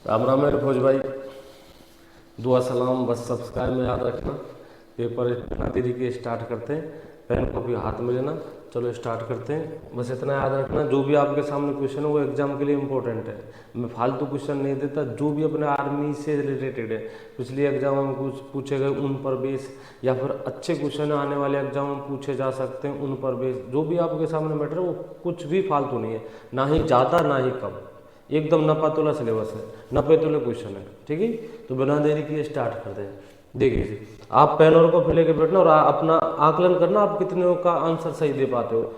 राम राम मेरे फौज भाई, दुआ सलाम बस सब्सक्राइब में याद रखना। पेपर इतना देरी के स्टार्ट करते हैं, पेन कॉपी हाथ में लेना। चलो स्टार्ट करते हैं। बस इतना याद रखना, जो भी आपके सामने क्वेश्चन है वो एग्जाम के लिए इम्पोर्टेंट है। मैं फालतू क्वेश्चन नहीं देता, जो भी अपने आर्मी से रिलेटेड है, पिछले एग्जाम में कुछ पूछे गए उन पर बेस, या फिर अच्छे क्वेश्चन आने वाले एग्जाम में पूछे जा सकते हैं उन पर बेस। जो भी आपके सामने मैटर है वो कुछ भी फालतू नहीं है, ना ही ज़्यादा ना ही कम, एकदम नपातुला सिलेबस है, नपेतुले क्वेश्चन है। ठीक है, तो बिना देरी किए स्टार्ट करते हैं। देखिए, आप पेन और कॉपी लेके बैठना और अपना आकलन करना, आप कितने का आंसर सही दे पाते हो।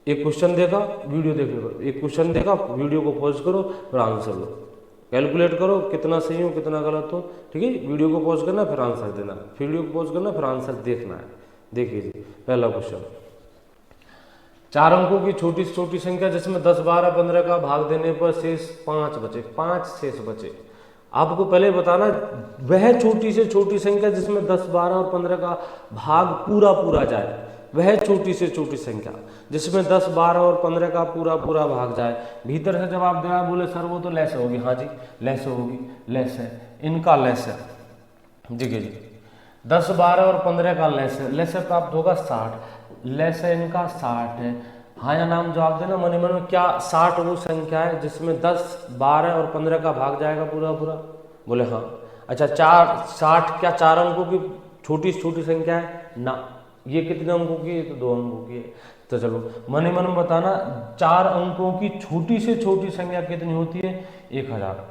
एक क्वेश्चन देखा, वीडियो देखने को, एक क्वेश्चन देखा, वीडियो को पॉज करो फिर आंसर लो, कैलकुलेट करो कितना सही हो कितना गलत हो। ठीक है, वीडियो को पॉज करना फिर आंसर देना, फिर वीडियो को पॉज करना फिर आंसर देखना है। देखिए जी, पहला क्वेश्चन, 4 अंकों की छोटी से छोटी संख्या जिसमें 10, 12, 15 का भाग देने पर शेष 5 बचे, 5 शेष बचे। आपको पहले बताना वह छोटी से छोटी संख्या जिसमें 10, 12 और 15 का भाग पूरा पूरा जाए, वह छोटी से छोटी संख्या जिसमें 10, 12 और 15 का पूरा पूरा भाग जाए। भीतर से जवाब दिया, बोले सर वो तो लेस होगी। हाँ जी, लेस होगी, लेस है, इनका लेस है। देखिए जी, 10, 12 और 15 का लेस है, लेस है प्राप्त होगा 60, लेस है इनका 60 है। हाँ या नाम जवाब देना मन ही मन में, क्या 60 वो संख्या है जिसमें 10, 12 और 15 का भाग जाएगा पूरा पूरा? बोले हाँ। अच्छा, 60 क्या 4 अंकों की छोटी से छोटी संख्या है? ना। ये कितने अंकों की है? तो 2 अंकों की है। तो चलो मन ही मन में बताना, 4 अंकों की छोटी से छोटी संख्या कितनी होती है? 1000।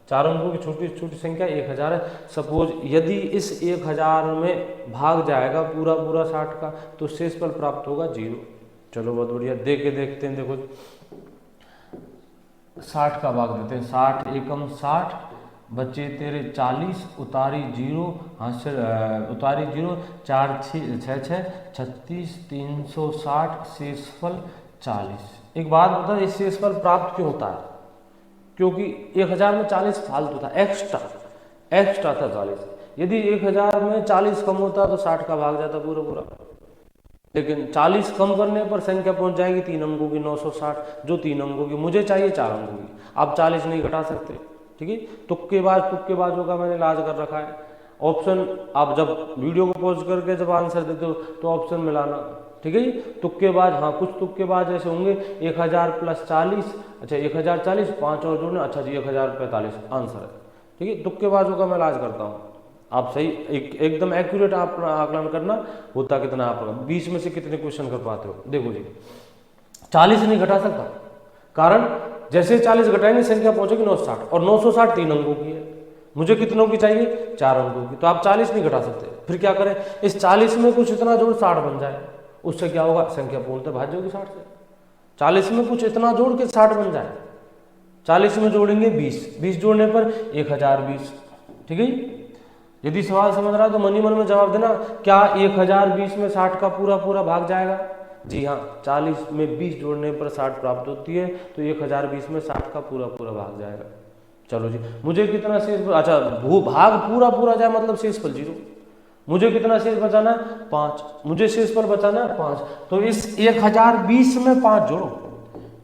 4 अंकों की छोटी छोटी संख्या 1000 है। सपोज यदि इस 1000 में भाग जाएगा पूरा पूरा 60 का, तो शेषफल प्राप्त होगा 0। चलो बहुत बढ़िया, देखते हैं। देखो 60 का भाग देते हैं, 60 एकम 60, बचे तेरे 40, उतारी 0, हाँ सर उतारी 0, 4 6 36, 360, शेषफल 40। एक बात बता, इस शेषफल प्राप्त क्यों होता है? क्योंकि 1000 में 40 फालतू था, एक्स्ट्रा था 40। यदि 1000 में 40 कम होता तो 60 का भाग जाता पूरा पूरा, लेकिन 40 कम करने पर संख्या पहुंच जाएगी 3 अंकों की 960, जो 3 अंकों की मुझे चाहिए 4 अंकों की। आप 40 नहीं घटा सकते। ठीक है, तुक्केबाजों का मैंने इलाज कर रखा है। ऑप्शन आप जब वीडियो को पॉज करके जब आंसर देते हो तो ऑप्शन मिलाना। ठीक है, तुक्केबाज, हाँ कुछ तुक्केबाज ऐसे होंगे, 1000 प्लस 40, अच्छा 1040, 5 और जोड़ना, अच्छा जी 1045 आंसर है। ठीक है, तुक्केबाजों का मैं इलाज करता हूँ। आप सही एकदम एक्यूरेट आप आकलन करना, होता कितना आपका 20 में से कितने क्वेश्चन कर पाते हो। देखो जी, 40 नहीं घटा सकता, कारण जैसे 40 घटाएंगे संख्या पहुंचेगी 960, और 960 3 अंकों की है, मुझे कितनों की चाहिए? 4 अंकों की। तो आप 40 नहीं घटा सकते, फिर क्या करें? इस 40 में कुछ इतना जोड़ 60 बन जाए, उससे क्या होगा? संख्या पूर्णतः भाज्य होगी 60 से। 40 में कुछ इतना जोड़ के 60 बन जाए, 40 में जोड़ेंगे 20 जोड़ने पर 1020। ठीक है, यदि सवाल समझ रहा है तो मनी मन में जवाब देना, क्या 1020 में 60 का पूरा पूरा भाग जाएगा? जी हाँ, 40 में 20 जोड़ने पर 60 प्राप्त होती है, तो 1020 में 60 का पूरा पूरा भाग जाएगा। चलो जी, मुझे कितना शेष, अच्छा भाग पूरा पूरा जाए मतलब शेषफल 0। मुझे कितना शेष बचाना है? 5। मुझे शेषफल बचाना है 5, तो इस 1020 में 5 जोड़ो,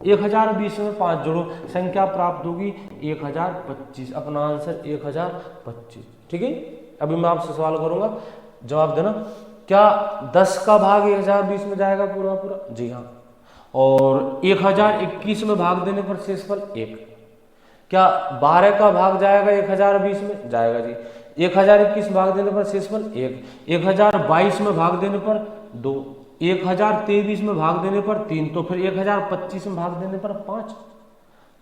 1020 में 5 जोड़ो, संख्या प्राप्त होगी 1025। अपना आंसर 1025। ठीक है, अभी मैं आपसे सवाल करूंगा, जवाब देना, क्या 10 का भाग 1020 में जाएगा पूरा पूरा? जी हाँ। और 1021 में भाग देने पर शेषफल 1। क्या 12 का भाग जाएगा 1020 में? जाएगा जी। 1021 भाग देने पर शेषफल 1, 1022 में भाग देने पर 2, 1023 में भाग देने पर 3, तो फिर 1025 में भाग देने पर 5।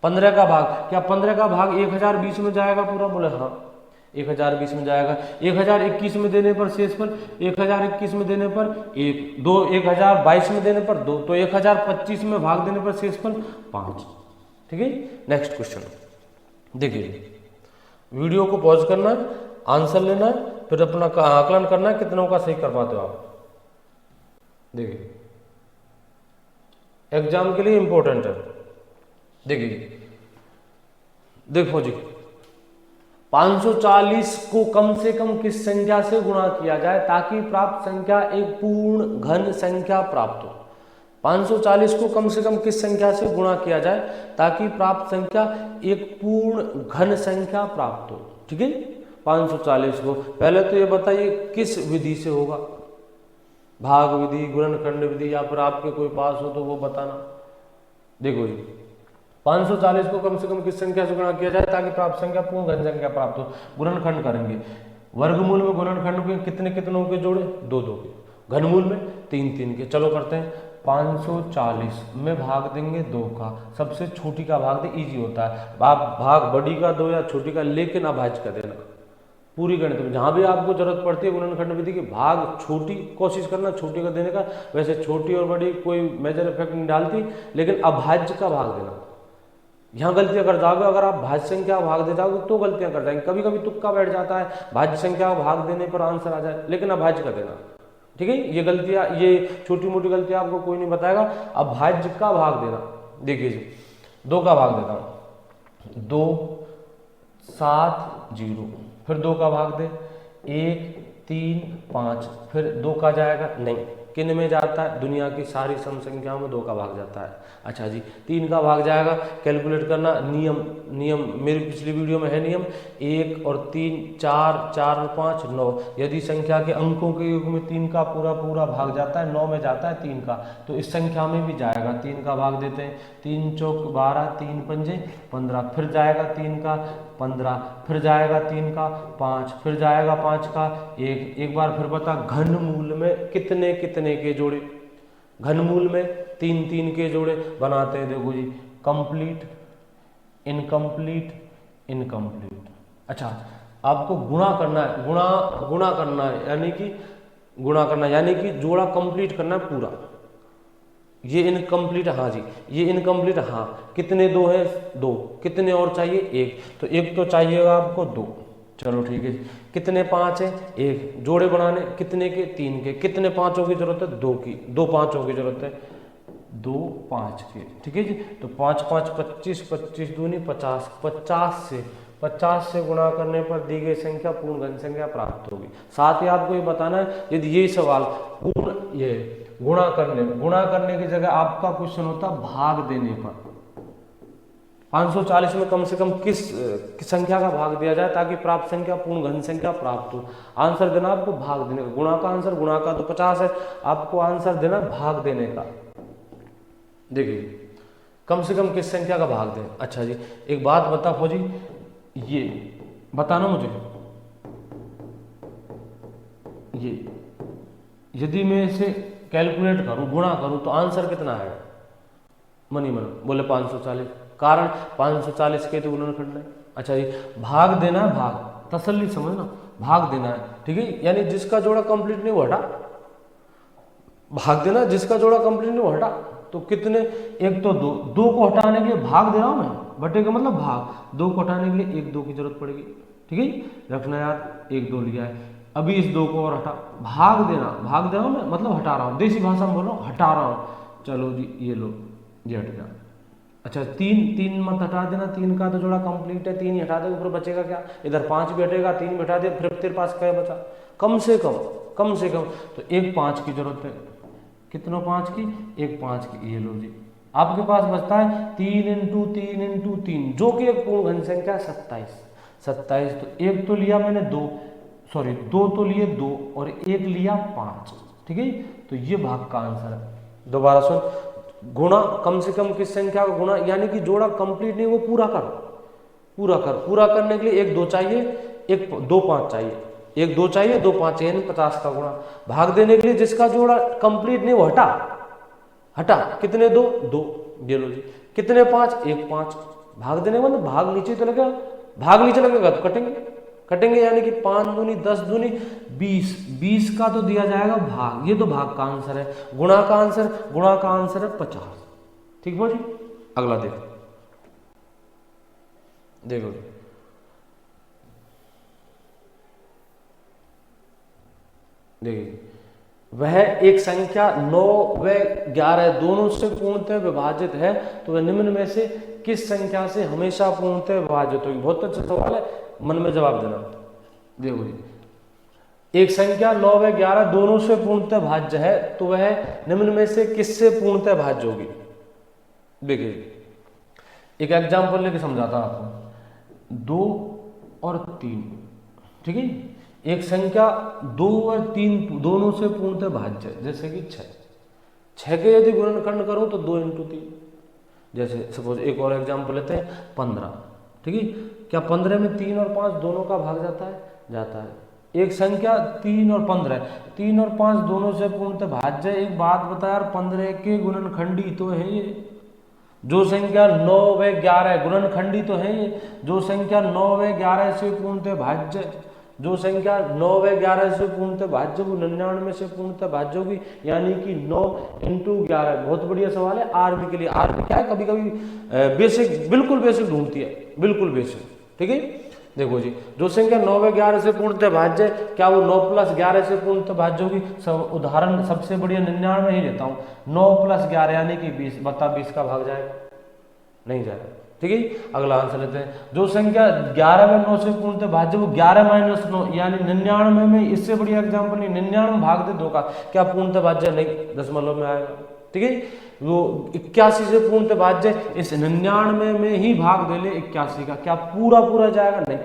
15 का भाग, क्या 15 का भाग 1020 में जाएगा पूरा? बोले हाँ 1020 में जाएगा। 1021 में देने पर शेषफल, 1021 में देने पर 1, 2, 1022 में देने पर 2, तो 1025 में भाग देने पर शेषफल 5। ठीक है, नेक्स्ट क्वेश्चन देखिए, वीडियो को पॉज करना, आंसर लेना, फिर अपना आकलन करना, कितनों का सही कर पाते हो आप। देखिए, एग्जाम के लिए इंपॉर्टेंट है। देखिए, देखो जी, 540 को कम से कम किस संख्या से गुणा किया जाए ताकि प्राप्त संख्या एक पूर्ण घन संख्या प्राप्त हो? 540 को कम से कम किस संख्या से गुणा किया जाए ताकि प्राप्त संख्या एक पूर्ण घन संख्या प्राप्त हो। ठीक है, 540 को पहले तो ये बताइए किस विधि से होगा, भाग विधि, गुणनखंड विधि, या फिर आपके कोई पास हो तो वो बताना। देखो जी, 540 को कम से कम किस संख्या से गुणा किया जाए ताकि प्राप्त संख्या पूर्ण घन संख्या प्राप्त हो। गुणनखंड करेंगे, वर्गमूल में गुणनखंड के कितने कितनों के जोड़े, 2 2 के, घनमूल में 3 3 के। चलो करते हैं, 540 में भाग देंगे 2 का, सबसे छोटी का भाग दे, इजी होता है। आप भाग बड़ी का दो या छोटी का, लेकिन अभाज्य का देना। पूरी गणित में जहां भी आपको जरूरत पड़ती है गुणनखंड विधि की, भाग छोटी कोशिश करना छोटी का देने का। वैसे छोटी और बड़ी कोई मेजर इफेक्ट नहीं डालती, लेकिन अभाज्य का भाग देना। यहाँ गलतियां कर जाओगे, अगर आप भाज्य संख्या का भाग दे जाओगे तो गलतियां कर जाएंगे। कभी कभी तुक्का बैठ जाता है, भाज्य संख्या का भाग देने पर आंसर आ जाए, लेकिन अभाज्य का देना। ठीक है, ये गलतियां, ये छोटी मोटी गलतियां आपको कोई नहीं बताएगा। अभाज्य का भाग देना, देखिए जी, 2 का भाग देता हूं, 2 7 0, फिर 2 का भाग दे, 1 3 5, फिर 2 का जाएगा नहीं, किन में जाता है, दुनिया की सारी सम संख्याओं में 2 का भाग जाता है। अच्छा जी, 3 का भाग जाएगा, कैलकुलेट करना, नियम मेरी पिछली वीडियो में है नियम, 1 और 3 4, 4 और 5 9। यदि संख्या के अंकों के योग में 3 का पूरा पूरा भाग जाता है, 9 में जाता है 3 का, तो इस संख्या में भी जाएगा। 3 का भाग देते हैं, 3 चौक 12, 3 पंजे 15, फिर जाएगा 3 का 15, फिर जाएगा 3 का 5, फिर जाएगा 5 का 1। एक बार फिर बता, घनमूल में कितने कितने के जोड़े, घनमूल में 3 3 के जोड़े बनाते हैं। देखो जी, कंप्लीट, इनकम्प्लीट, इनकम्प्लीट। अच्छा, आपको गुणा करना है, गुणा करना है, यानी कि गुणा करना यानी कि जोड़ा कंप्लीट करना है पूरा। ये इनकम्प्लीट, हाँ जी, ये इनकम्प्लीट, हाँ, कितने 2 है, 2, कितने और चाहिए, 1, तो 1 तो चाहिएगा आपको 2। चलो ठीक है, कितने 5 है, 1, जोड़े बनाने कितने के, 3 के, कितने पांचों की जरूरत है, 2 की, 2 पांचों की जरूरत है, 2 5 के। ठीक है जी, तो 5 5 25, 25 दूनी 50, 50 से गुणा करने पर दी गई संख्या पूर्ण घन संख्या प्राप्त होगी। साथ ही आपको ये बताना है, यदि ये सवाल पूर्ण ये गुणा करने की जगह आपका क्वेश्चन होता भाग देने पर, 540 में कम से कम किस संख्या का भाग दिया जाए ताकि प्राप्त संख्या पूर्ण घन संख्या प्राप्त हो। आंसर देना आपको भाग देने का, गुणा का आंसर, गुणा का तो 50 है, आपको आंसर देना भाग देने का। देखिए, कम से कम किस संख्या का भाग दें। अच्छा जी, एक बात बता फौजी, ये बताना मुझे, ये यदि मैं इसे कैलकुलेट करूं, गुणा करूं, तो आंसर कितना है, मनी मन बोले 540, कारण 540 के तो गुणनखंड है। अच्छा जी, भाग देना है, भाग, तसल्ली समझना, भाग देना है। ठीक है, यानी जिसका जोड़ा कंप्लीट नहीं वो हटा, भाग देना, जिसका जोड़ा कंप्लीट नहीं वो हटा। तो कितने, एक तो 2 को हटाने के लिए भाग दे रहा हूं मैं, बटे का मतलब भाग, 2 को हटाने के लिए 1 2 की जरूरत पड़ेगी। ठीक है, रखना याद, 1 2 लिया है, अभी इस 2 को और हटा, भाग देना, भाग दे रहा हूं मैं, मतलब हटा रहा हूं, देसी भाषा में बोल रहा हूं, हटा रहा हूं। चलो जी, ये लो, ये हट गया। अच्छा, 3 मत हटा देना, 3 का तो जोड़ा कंप्लीट है, 3 ही हटा दे, ऊपर बचेगा क्या, इधर 5 भी हटेगा, 3 भी हटा दे, फिर तेरे पास क्या बचा, कम से कम तो 1 5 की जरूरत है। कितनों 5 की, 1 5 की, ये लो जी, आपके पास बचता है 3 × 3 × 3, जो कि एक पूर्ण घन संख्या 27। तो 1 तो लिया मैंने 2 तो लिए 2 और 1 लिया 5। ठीक है, तो ये भाग का आंसर है। दोबारा सुन, गुणा, कम से कम किस संख्या का गुणा, यानी कि जोड़ा कंप्लीट नहीं वो पूरा करने के लिए 1 2 चाहिए, 1 2 5 चाहिए, 1 2 चाहिए, 2 5 चाहिए, 50 का गुणा। भाग देने के लिए जिसका जोड़ा कंप्लीट नहीं वो हटा, कितने 2, ये लो जी, कितने 5, 1 5, भाग देने का मतलब भाग नीचे तो लगेगा, भाग नीचे लगेगा तो कटेंगे, यानी कि 5 दूनी 10 दूनी 20 का तो दिया जाएगा भाग, ये तो भाग का आंसर है। गुणा का आंसर है 50। ठीक है जी, अगला देखो देखिए, वह एक संख्या 9 व 11 दोनों से पूर्णतः विभाजित है, तो वह निम्न में से किस संख्या से हमेशा पूर्णतः विभाजित होगी। बहुत अच्छा सवाल है, मन में जवाब देना। देखो जी, एक संख्या 9 व 11 दोनों से पूर्णतः भाज्य है तो वह निम्न में से किससे पूर्णतः भाज्य होगी। देखिए एक एग्जाम्पल लेके समझाता हूं आपको। 2 और 3, ठीक है। एक संख्या 2 और 3 दोनों से पूर्णतः भाज्य है, जैसे कि 6 के यदि गुणनखंड करूं तो 2 × 3। जैसे सपोज एक और एग्जाम्पल लेते हैं 15, ठीक है। क्या 15 में 3 और 5 दोनों का भाग जाता है? जाता है। एक संख्या 3 और 15, 3 और 5 दोनों से पूर्णतः भाज्य है। एक बात बता यार, 15 के गुणनखंडी तो है ये। जो संख्या 9 व 11 गुणनखंडी तो है ये। जो संख्या 9 व 11 से पूर्णतः भाज्य, जो संख्या 9 व 11 से पूर्णतः भाज्य वो 99 से पूर्णतः भाज्य होगी, यानी कि 9 × 11। बहुत बढ़िया सवाल है आरबी के लिए। आरबी क्या है, कभी कभी बेसिक, बिल्कुल बेसिक ढूंढती है, बिल्कुल बेसिक, ठीक है। देखो जी, जो संख्या 9 व 11 से पूर्णतः भाज्य, क्या वो 9 + 11 से पूर्णतः भाज्य होगी? सब उदाहरण सबसे बढ़िया 99 ही लेता हूँ। 9 + 11 यानी कि 20, बता 20 का भाग जाएगा? नहीं जाएगा, ठीक है। अगला आंसर लेते हैं। जो संख्या 11 व 9 से पूर्णतः भाज्य वो 11 - 9 यानी 99 में, इससे बढ़िया एग्जाम्पल नहीं। 99 भाग दे 2 का, क्या पूर्णतः भाज्य? नहीं, दशमलव में आएगा, ठीक है। वो 81 से पूर्णतः भाज्य, इस 99 में ही भाग दे ले 81 का, क्या पूरा जाएगा? नहीं।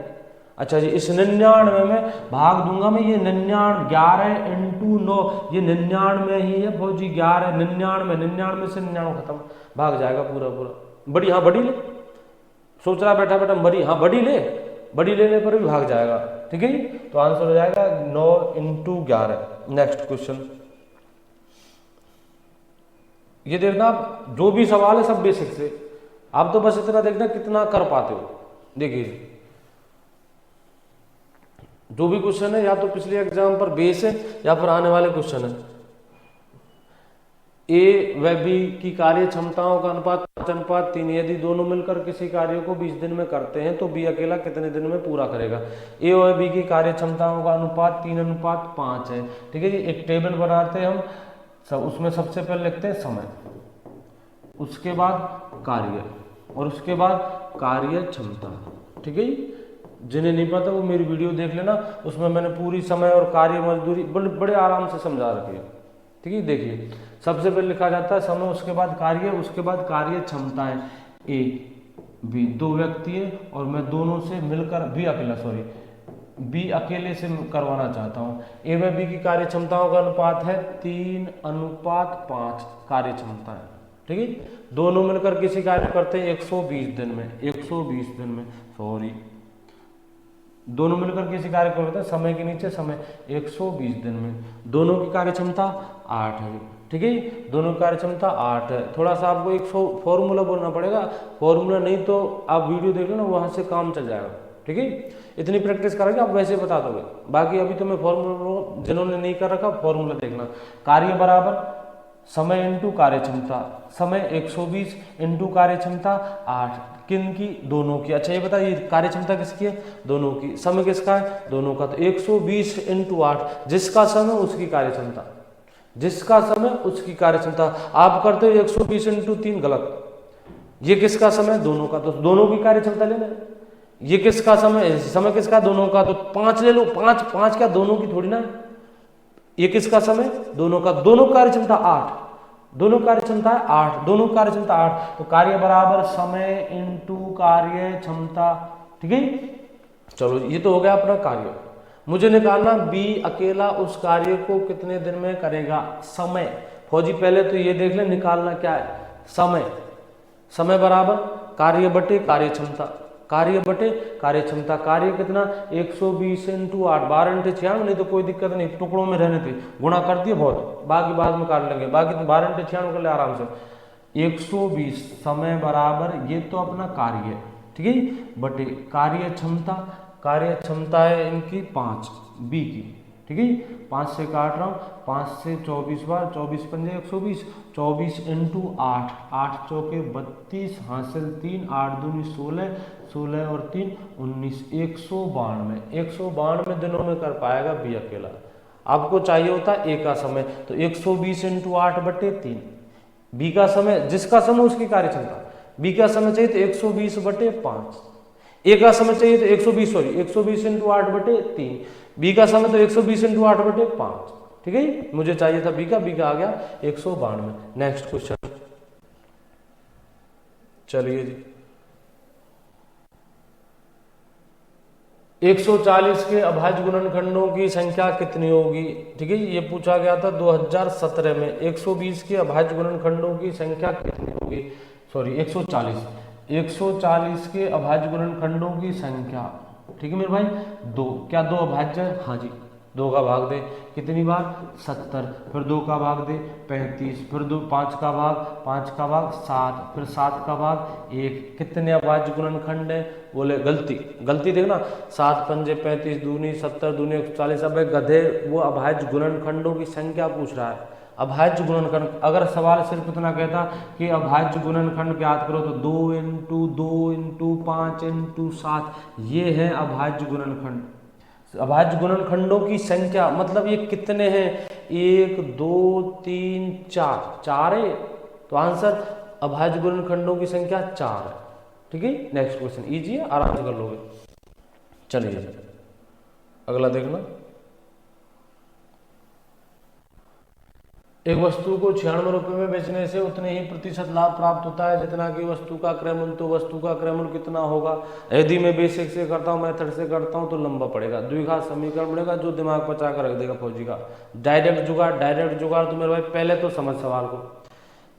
अच्छा जी, इस 99 में भाग दूंगा मैं, ये 99 11 × 9, ये 99 ही है फौजी। 11 99 से 99 खत्म, भाग जाएगा पूरा। बड़ी, हाँ बड़ी ले, सोच रहा बैठा बड़ी, हाँ बड़ी ले, बड़ी लेने पर भी भाग जाएगा, ठीक है। तो आंसर हो जाएगा 9 × 11। नेक्स्ट क्वेश्चन, ये देखना आप, जो भी सवाल है सब बेसिक से, आप तो बस इतना देखना कितना कर पाते हो। देखिए जो भी क्वेश्चन है या तो पिछले एग्जाम पर बेस है या फिर आने वाले क्वेश्चन है। ए व बी की कार्य क्षमताओं का अनुपात 5:3। यदि दोनों मिलकर किसी कार्य को 20 दिन में करते हैं तो बी अकेला कितने दिन में पूरा करेगा। ए और बी की कार्य क्षमताओं का अनुपात 3:5 है, ठीक है जी। एक टेबल बनाते हैं हम सब, उसमें सबसे पहले लिखते हैं समय, उसके बाद कार्य और उसके बाद कार्य क्षमता, ठीक है। जिन्हें नहीं पता वो मेरी वीडियो देख लेना, उसमें मैंने पूरी समय और कार्य मजदूरी बड़े आराम से समझा रखी है, ठीक है। देखिए सबसे पहले लिखा जाता है समय, उसके बाद कार्य, उसके बाद कार्य क्षमताएं। ए बी 2 व्यक्ति है और मैं दोनों से मिलकर बी अकेले से करवाना चाहता हूँ। ए व बी की कार्य क्षमताओं का अनुपात है 3:5 कार्य क्षमताएं, ठीक है। दोनों मिलकर किसी कार्य करते हैं 120 दिन में, सॉरी, दोनों मिलकर किसी कार्य को करते हैं, समय के नीचे समय, 120 दिन में। दोनों की कार्य क्षमता 8 है, ठीक है। दोनों की कार्य क्षमता 8 है। थोड़ा सा आपको एक फॉर्मूला बोलना पड़ेगा, फॉर्मूला नहीं तो आप वीडियो देख लो ना, वहां से काम चल जाएगा, ठीक है। इतनी प्रैक्टिस करेंगे आप वैसे बता दोगे। बाकी अभी तो मैं फॉर्मूला, जिन्होंने नहीं कर रखा फॉर्मूला देखना। कार्य बराबर समय × कार्य क्षमता, समय 120 × कार्य क्षमता 8, किन की? दोनों की। अच्छा ये बताइए कार्य क्षमता किसकी है? दोनों की। समय किसका है? दोनों का। तो 120 × 8, जिसका समय उसकी कार्य क्षमता, जिसका समय उसकी कार्य क्षमता। आप करते हो 120 × 3, गलत। ये किसका समय? दोनों का, तो दोनों की कार्य क्षमता लेना। ये किसका समय? समय किसका? दोनों का, तो 5 ले लो। 5 क्या दोनों की थोड़ी ना। ये किसका समय? दोनों का। दोनों कार्य क्षमता 8, दोनों कार्य क्षमता है 8, दोनों कार्य क्षमता 8, तो कार्य बराबर समय × कार्य क्षमता, ठीक है। चलो ये तो हो गया अपना कार्य। मुझे निकालना बी अकेला उस कार्य को कितने दिन में करेगा। समय फौजी पहले तो ये देख ले, निकालना क्या है? समय बराबर कार्य बटे कार्य क्षमता, कार्य बटे कार्य क्षमता। कार्य कितना? 120 × 8, 12 × 96, नहीं तो कोई दिक्कत नहीं, टुकड़ों में रहने थे, गुणा कर दिए बहुत, बाकी बाद में काट लेंगे। बाकी तो 12 × 96 कर ले आराम से। 120 समय बराबर, ये तो अपना कार्य है, ठीक है, बटे कार्य क्षमता। कार्य क्षमता है इनकी 5, बी की, ठीक है। 5 से काट रहा हूँ, 5 से 24 बार, 24 × 5 120, 24 × 8, 8 चौके 32, हासिल 3, 8 दूनी 16, 16 और 3 19, 192। 192 दिनों में कर पाएगा बी अकेला। आपको चाहिए होता है ए का समय, तो 120 × 8 बटे 3। बी का समय, जिसका समय उसकी कार्य क्षमता, बी का समय चाहिए तो 120 बटे 5। ए का समय चाहिए तो 120, सॉरी 120 इंटू 8/3, बी का समय तो 120 इंटू 8/5, ठीक है। मुझे चाहिए था बी का आ गया 192। नेक्स्ट क्वेश्चन, चलिए जी। 140 के अभाज्य गुणनखंडों की संख्या कितनी होगी, ठीक है। ये पूछा गया था 2017 में। 120 के अभाज्य गुणनखंडों की संख्या कितनी होगी, सॉरी 140 के अभाज्य गुणनखंडों की संख्या, ठीक है मेरे भाई। दो, क्या दो अभाज्य है? हाँ जी, 2 का भाग दे कितनी बार, 70, फिर 2 का भाग दे 35, फिर 5 का भाग 7, फिर 7 का भाग 1। कितने अभाज्य गुणनखंड है? बोले गलती देखना, 7 पंजे 35, दूनी 70, दूनी 140। अब गधे, वो अभाज्य गुणनखंडों की संख्या पूछ रहा है। अभाज्य गुणनखंड, अगर सवाल सिर्फ इतना कहता कि अभाज्य गुणनखंड ज्ञात करो तो 2 इंटू 2 इंटू 5 इंटू 7, ये है अभाज्य गुणनखंड। अभाज्य गुणनखंडों की संख्या मतलब ये कितने हैं, 1 2 3 4 है, तो आंसर अभाज्य गुणनखंडों की संख्या 4 है, ठीक है। नेक्स्ट क्वेश्चन इजी है, आराम से कर लोगे। चलिए अगला देखना। एक वस्तु को 96 रुपये में बेचने से उतने ही प्रतिशत लाभ प्राप्त होता है जितना कि वस्तु का क्रय मूल्य। तो वस्तु का क्रय मूल्य कितना होगा? यदि मैं बेसिक से करता हूँ, मेथड से करता हूँ तो लंबा पड़ेगा, द्विघात समीकरण बनेगा जो दिमाग पचा कर रख देगा फौजी का। डायरेक्ट जुगाड़ तो मेरे भाई पहले तो समझ सवाल को।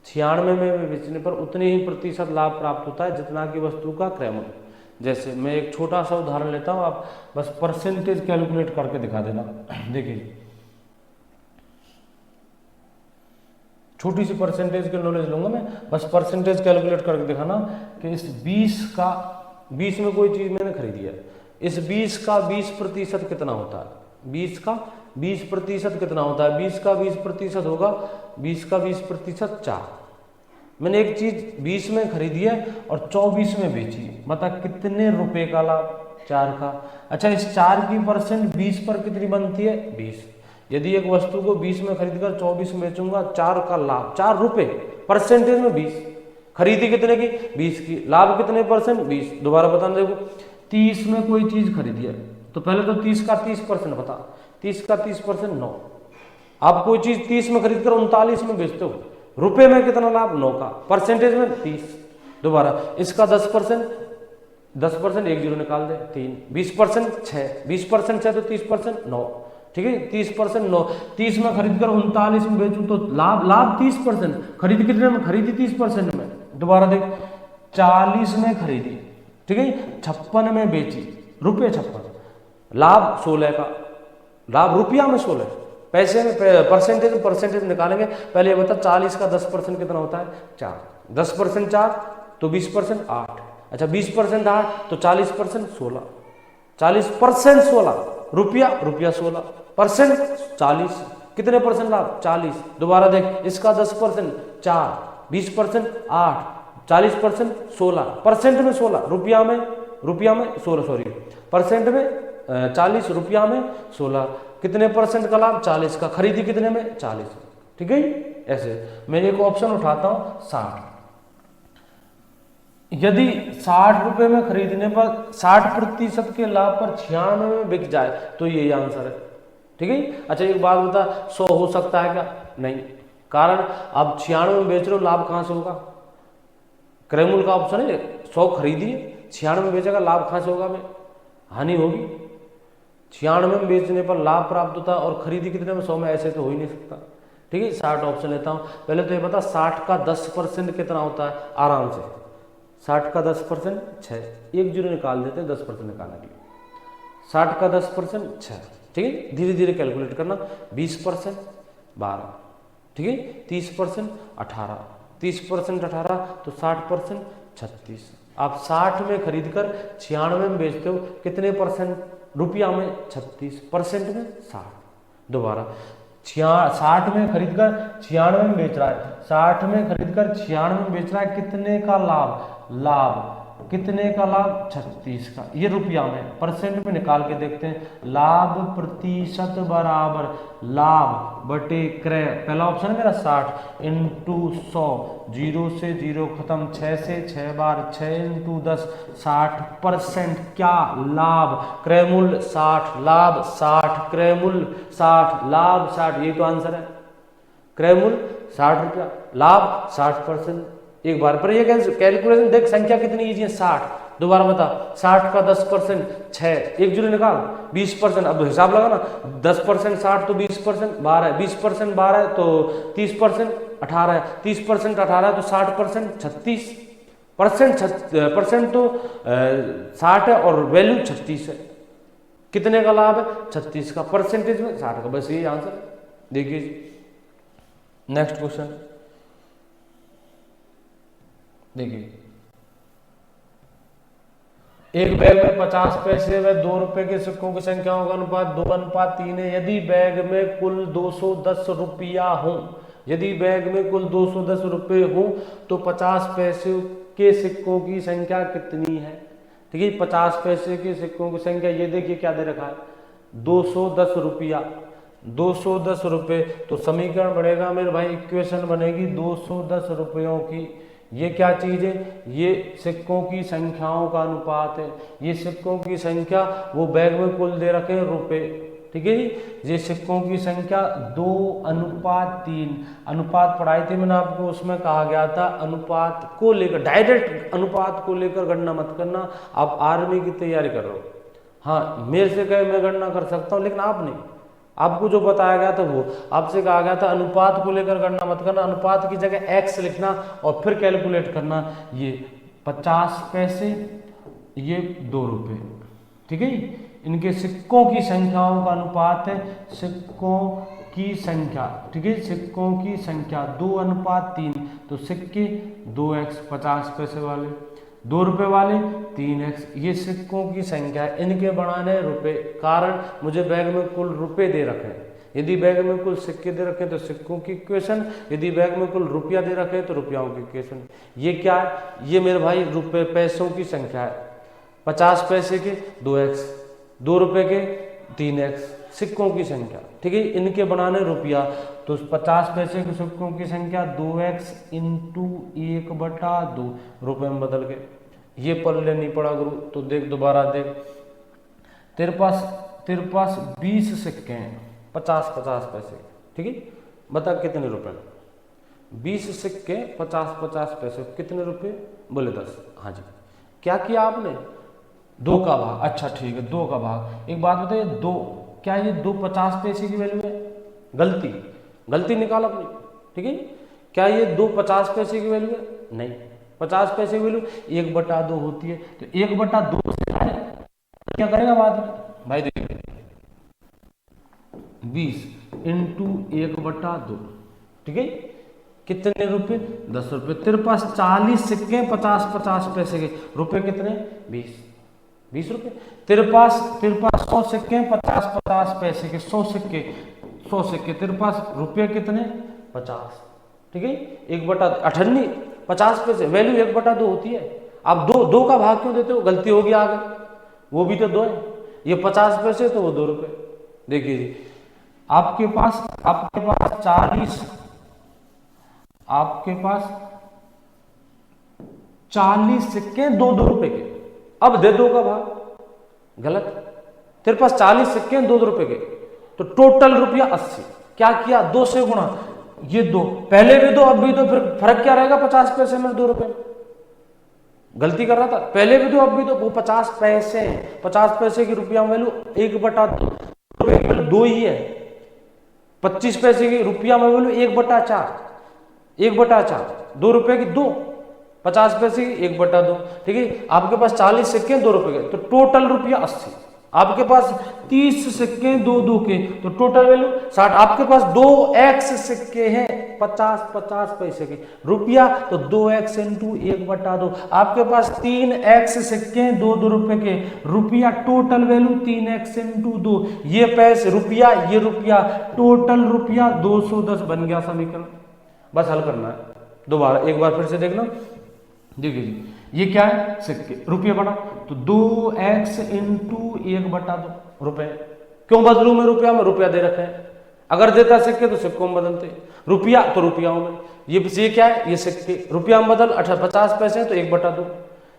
96 में बेचने पर उतने ही प्रतिशत लाभ प्राप्त होता है जितना कि वस्तु का क्रय मूल्य। जैसे मैं एक छोटा सा उदाहरण लेता हूँ, आप बस परसेंटेज कैलकुलेट करके दिखा देना। देखिए छोटी सी परसेंटेज की नॉलेज लूंगा मैं, बस परसेंटेज कैलकुलेट करके दिखाना कि इस 20 में कोई चीज मैंने खरीदी है, इस 20 का 20% कितना होता है? 20 का 20% कितना होता है? 20 का 20% होगा, 20 का 20% 4। मैंने एक चीज 20 में खरीदी है और 24 में बेची, बता कितने रुपए का लाभ? 4 का। अच्छा, इस 4 की परसेंट 20 पर कितनी बनती है? 20। यदि एक वस्तु को 20 में खरीदकर 24 में बेचूंगा, 4 का लाभ, 4 रुपए, परसेंटेज में 20। खरीदी कितने की? 20 की। लाभ कितने परसेंट? 20। दोबारा बताना, देखो 30 में कोई चीज खरीदी है तो पहले तो 30 का 30% बता, 30 का 30% 9। आप कोई चीज 30 में खरीदकर 39 में बेचते हो, रुपए में कितना लाभ? 9 का। परसेंटेज में 30। दोबारा इसका 10% एक जीरो निकाल दे, 3। 20% 6, 20% 6 तो 30% 9, ठीक है। 30% 9, 30 में खरीदकर 39 में बेचूं तो लाभ 30%। खरीदी कितने में? खरीदी 30% में। दोबारा देख, 40 में खरीदी, ठीक है, 56 में बेची, रुपये 56, लाभ 16 का। लाभ रुपया में 16, पैसे में परसेंटेज निकालेंगे। पहले ये बता 40 का 10% कितना होता है? 4। 10% 4 तो 20% 8। अच्छा 20% 8 तो 40% 16। 40% 16, रुपया 16, परसेंट 40, कितने परसेंट लाभ? 40। दोबारा देख, इसका 10% 4, 20% 8, 40% 16, परसेंट में 16, रुपया में 16, सॉरी परसेंट में 40, रुपया में 16। कितने परसेंट का लाभ? 40 का। खरीदी कितने में? 40, ठीक है। ऐसे मैं एक ऑप्शन उठाता हूं 60। यदि 60 रुपए में खरीदने पर 60% के लाभ पर 96 में बिक जाए तो यही आंसर है, ठीक है। अच्छा एक बात बता, 100 हो सकता है क्या? नहीं, कारण अब 96 में बेच रहे हो, लाभ कहां से होगा? क्रय मूल्य का ऑप्शन है, 100 खरीदी 96 में बेचेगा, लाभ कहां से होगा? में हानि होगी। 96 में बेचने पर लाभ प्राप्त होता है और खरीदी कितने में? 100 में। ऐसे तो हो ही नहीं सकता, ठीक है। 60 ऑप्शन लेता हूं। पहले तो ये बता 60 का 10% कितना होता है? आराम से 60 का 10% 6, एक जीरो निकाल देते हैं 10% निकालने के लिए। 60 का 10% 6, ठीक है। धीरे धीरे कैलकुलेट करना। 20% 12, ठीक है। 30% 18, 30% 18 तो 60% 36। आप 60 में खरीदकर 96 में बेचते हो, कितने परसेंट? रुपया में 36, परसेंट में 60। दोबारा 60 में खरीदकर 96 में बेच रहा है, 60 में खरीदकर 96 में बेच रहा है, कितने का लाभ? कितने का लाभ? 36 का। ये रुपया में, परसेंट में निकाल के देखते हैं। लाभ प्रतिशत बराबर लाभ बटे क्रय, पहला ऑप्शन है मेरा 60 इंटू 100, 0 से 0 खत्म, 6 से 6 बार 6 इंटू 10, 60%। क्या? लाभ। क्रय मूल्य 60, लाभ 60, क्रय मूल्य 60, लाभ 60। ये तो आंसर है। क्रय मूल्य 60 रुपया, लाभ 60%। एक बार पर ये कैलकुलेशन देख, संख्या कितनी इजी है, 60। दोबारा बता, 60 का 10% 6, एक जुड़े निकाल, 20%। अब हिसाब लगा ना, 10% 60 तो 20% 12 है, 20% 12 है तो 30% 18 है, 30% 18 है तो 60% 36%। परसेंट तो 60 है और वैल्यू 36 है। कितने का लाभ है? 36 का, परसेंटेज में 60 का। बस यही आंसर है। देखिए नेक्स्ट क्वेश्चन देखिए, एक बैग में 50 पैसे व 2 रुपए के सिक्कों की संख्याओं का अनुपात 2:3 है। यदि बैग में कुल 210 रुपया हो, यदि बैग में कुल 210 रुपये हो तो 50 पैसे के सिक्कों की संख्या कितनी है? ठीक है, 50 पैसे के सिक्कों की संख्या, ये देखिए क्या दे रखा है, 210 रुपया, 210 रुपये। तो समीकरण बढ़ेगा मेरे भाई, इक्वेशन बनेगी 210 रुपयों की। ये क्या चीज है? ये सिक्कों की संख्याओं का अनुपात है। ये सिक्कों की संख्या, वो बैग में कुल दे रखे हैं रुपए। ठीक है जी, ये सिक्कों की संख्या 2:3। अनुपात पढ़ाई थी मैंने आपको, उसमें कहा गया था अनुपात को लेकर, डायरेक्ट अनुपात को लेकर गणना मत करना। आप आर्मी की तैयारी कर रहे हो, हाँ मेरे से कहे मैं गणना कर सकता हूँ, लेकिन आप नहीं। आपको जो बताया गया था वो आपसे कहा गया था अनुपात को लेकर गणना मत करना, अनुपात की जगह x लिखना और फिर कैलकुलेट करना। ये 50 पैसे, ये 2 रुपये, ठीक है। इनके सिक्कों की संख्याओं का अनुपात है, सिक्कों की संख्या, ठीक है, सिक्कों की संख्या 2:3। तो सिक्के 2x, 50 पैसे वाले, 2 रुपए वाले 3x, ये सिक्कों की संख्या है। इनके बनाने रुपए, कारण मुझे बैग में कुल रुपए दे रखे हैं। यदि बैग में कुल सिक्के दे रखे हैं तो सिक्कों की इक्वेशन, यदि बैग में कुल रुपया दे रखे हैं तो रुपयाओं की इक्वेशन। ये क्या है? ये मेरे भाई रुपए, पैसों की संख्या है। 50 पैसे के 2x, 2 रुपए के 3x, सिक्कों की संख्या, ठीक है। इनके बनाने रुपया, तो 50 पैसे के सिक्कों की संख्या 2x इंटू 1/2 रुपए में बदल के। ये पल्ले नहीं पड़ा गुरु, तो देख दोबारा देख, तेरे पास 20 सिक्के हैं 50-50 पैसे, ठीक है। बता कितने रुपए? 20 सिक्के 50-50 पैसे, कितने रुपए? बोले 10। हाँ जी, क्या किया आपने? 2 का भाग। अच्छा ठीक है, 2 का भाग। एक बात बताइए, 2, क्या ये 2 50 पैसे की वैल्यू है? गलती निकाल अपनी, ठीक है। क्या ये 2 50 पैसे की वैल्यू है? नहीं, 50 पैसे की वैल्यू 1/2 होती है। तो 1/2 से क्या करेगा बाद में भाई? देखिए 20 इंटू 1/2, ठीक है। कितने रुपए? 10 रुपए। तेरे पास 40 सिक्के 50-50 पैसे के, रुपए कितने? 20 रुपए। तेरे पास 100 सिक्के 50-50 पैसे के, 100 सिक्के, तेरे पास रुपये कितने? 50, ठीक है। 1/58 50 पैसे, वैल्यू 1/2 होती है। आप दो का भाग क्यों देते हो? गलती होगी आगे, वो भी तो 2 है। ये 50 पैसे तो वो 2 रुपए। देखिए जी, आपके पास 40 सिक्के 2-2 रुपए के, अब दे 2 का भाग। गलत, तेरे पास 40 सिक्के 2-2 रुपए के, तो टोटल रुपया 80। क्या किया? 2 से गुणा, ये 2, पहले भी 2 अब भी 2, फिर फर्क क्या रहेगा 50 पैसे में 2 रुपए? गलती कर रहा था, पहले भी 2 अब भी 2, वो 50 पैसे, 50 पैसे की रुपया वैल्यू 1/2, रुपये की वैल्यू 2 ही है। 25 पैसे की रुपया में वैल्यू 1/4, 2 रुपए की 2, 50 पैसे की 1/2, ठीक है। आपके पास 40 सिक्के 2 रुपए के, तो टोटल रुपया 80। आपके पास 30 सिक्के 2-2 के, तो टोटल वैल्यू 60। आपके पास 2x सिक्के हैं 50-50 पैसे के, रुपया तो 2x इंटू 1/2। आपके पास 3x सिक्के 2-2 रुपए के, रुपया टोटल वैल्यू 3x इंटू 2। ये पैसे रुपया, ये रुपया, टोटल रुपया 210 बन गया समीकरण। बस हल करना है। दोबारा एक बार फिर से देखना, देखिए जी, ये क्या है, सिक्के, रुपये बना, तो 2x इंटू 1/2 रुपए। क्यों बदलूं मैं रुपया में, रुपया दे रखे हैं, अगर देता सिक्के तो सिक्कों में बदलते, रुपया तो रुपयाओं में। ये क्या है, ये सिक्के, रुपया में बदल 50 पैसे तो 1/2,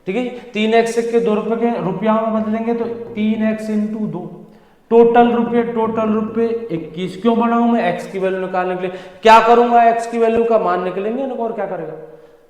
ठीक है। 3x सिक्के 2 रुपए के, रुपया में बदलेंगे तो 3x इंटू 2, टोटल रुपये 21। क्यों बनाऊं मैं, x की वैल्यू निकालने के लिए। क्या करूंगा, x की वैल्यू का मान निकलेंगे ना, और क्या करेगा।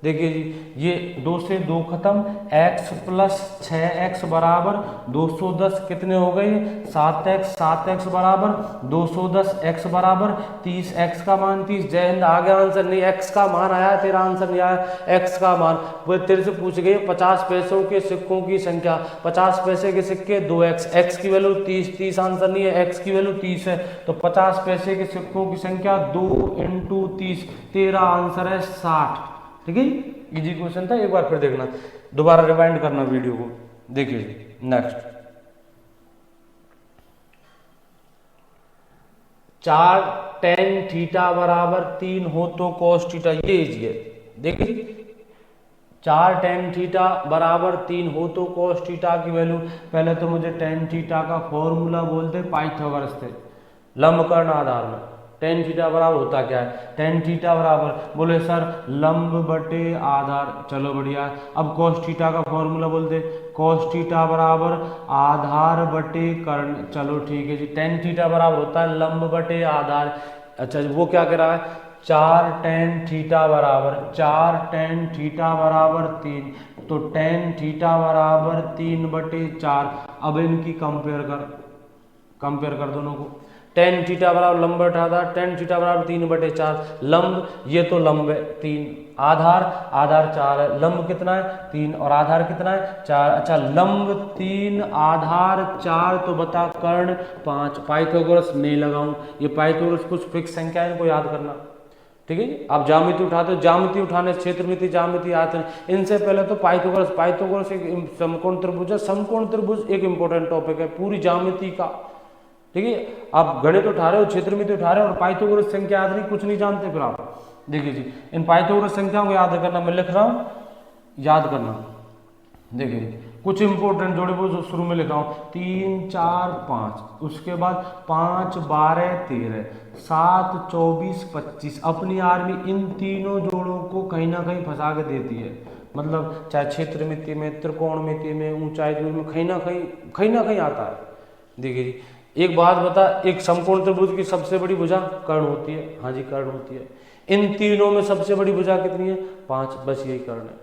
देखिए जी, ये 2 से 2 खत्म, x प्लस 6x बराबर 210 कितने हो गए, 7x, 7x बराबर 210, x बराबर 30, x का मान 30। जय हिंद, आ गया आंसर, नहीं x का मान आया, तेरा आंसर नहीं आया, x का मान। वो तेरे से पूछ गए 50 पैसों के सिक्कों की संख्या, 50 पैसे के सिक्के 2x, x की वैल्यू 30, 30 आंसर नहीं है, x की वैल्यू 30 है, तो 50 पैसे के सिक्कों की संख्या 2 इंटू 30, तेरा आंसर है 60, ठीक है। इजी क्वेश्चन था, एक बार फिर देखना, दोबारा रिवाइंड करना वीडियो को। देखिए नेक्स्ट, 4 tan थीटा बराबर 3 हो तो cos थीटा, ये इजी है। देखिए 4 tan थीटा बराबर 3 हो तो cos थीटा की वैल्यू, पहले तो मुझे tan थीटा का फॉर्मूला बोलते पाइथागोरस थे, लंबकर्ण आधार में। tan थीटा बराबर होता क्या है, tan थीटा बराबर, बोले सर लंब बटे आधार, चलो बढ़िया। अब cos थीटा का फॉर्मूला बोलते, cos थीटा बराबर आधार बटे कर्ण, चलो ठीक है जी। tan थीटा बराबर होता है लंब बटे आधार। अच्छा वो क्या कह रहा है, 4 tan थीटा बराबर 3, तो tan थीटा बराबर 3/4। अब इनकी कंपेयर कर दोनों को। tan थीटा बराबर लंब बटे आधार, tan थीटा बराबर 3/4, लंब, ये तो लंब है 3, आधार 4 है, लंब कितना है 3 और आधार कितना है 4। अच्छा लंब 3 आधार 4, तो बता कर्ण 5। पाइथागोरस नहीं लगाऊं, ये पाइथागोरस कुछ फिक्स संख्या है, इनको याद करना, ठीक है। आप ज्यामिति उठाते हो, ज्यामिति उठाने क्षेत्रमिति ज्यामिति आते हैं, इनसे पहले तो पाइथागोरस एक समकोण त्रिभुज है। समकोण त्रिभुज एक इंपॉर्टेंट टॉपिक है पूरी ज्यामिति का, ठीक है। आप गणित उठा रहे हो, क्षेत्रमिति उठा रहे हो और पाइथागोरस संख्या याद नहीं, कुछ नहीं जानते फिर आप। देखिए जी, इन पाइथागोरस संख्याओं को याद करना, मैं लिख रहा हूं, याद करना। देखिए कुछ इंपॉर्टेंट जोड़े वो शुरू में लिख रहा हूं, 3 4 5, उसके बाद 5 12 13, 7 24 25। अपनी आर्मी इन तीनों जोड़ों को कहीं ना कहीं फंसा के देती है, मतलब चाहे क्षेत्रमिति में, त्रिकोणमिति में, ऊंचाई दूरी में, कहीं ना कहीं आता है। देखिए जी, एक बात बता, एक समकोण त्रिभुज की सबसे बड़ी भुजा कर्ण होती है, हाँ जी कर्ण होती है। इन तीनों में सबसे बड़ी भुजा कितनी है 5, बस यही कर्ण है,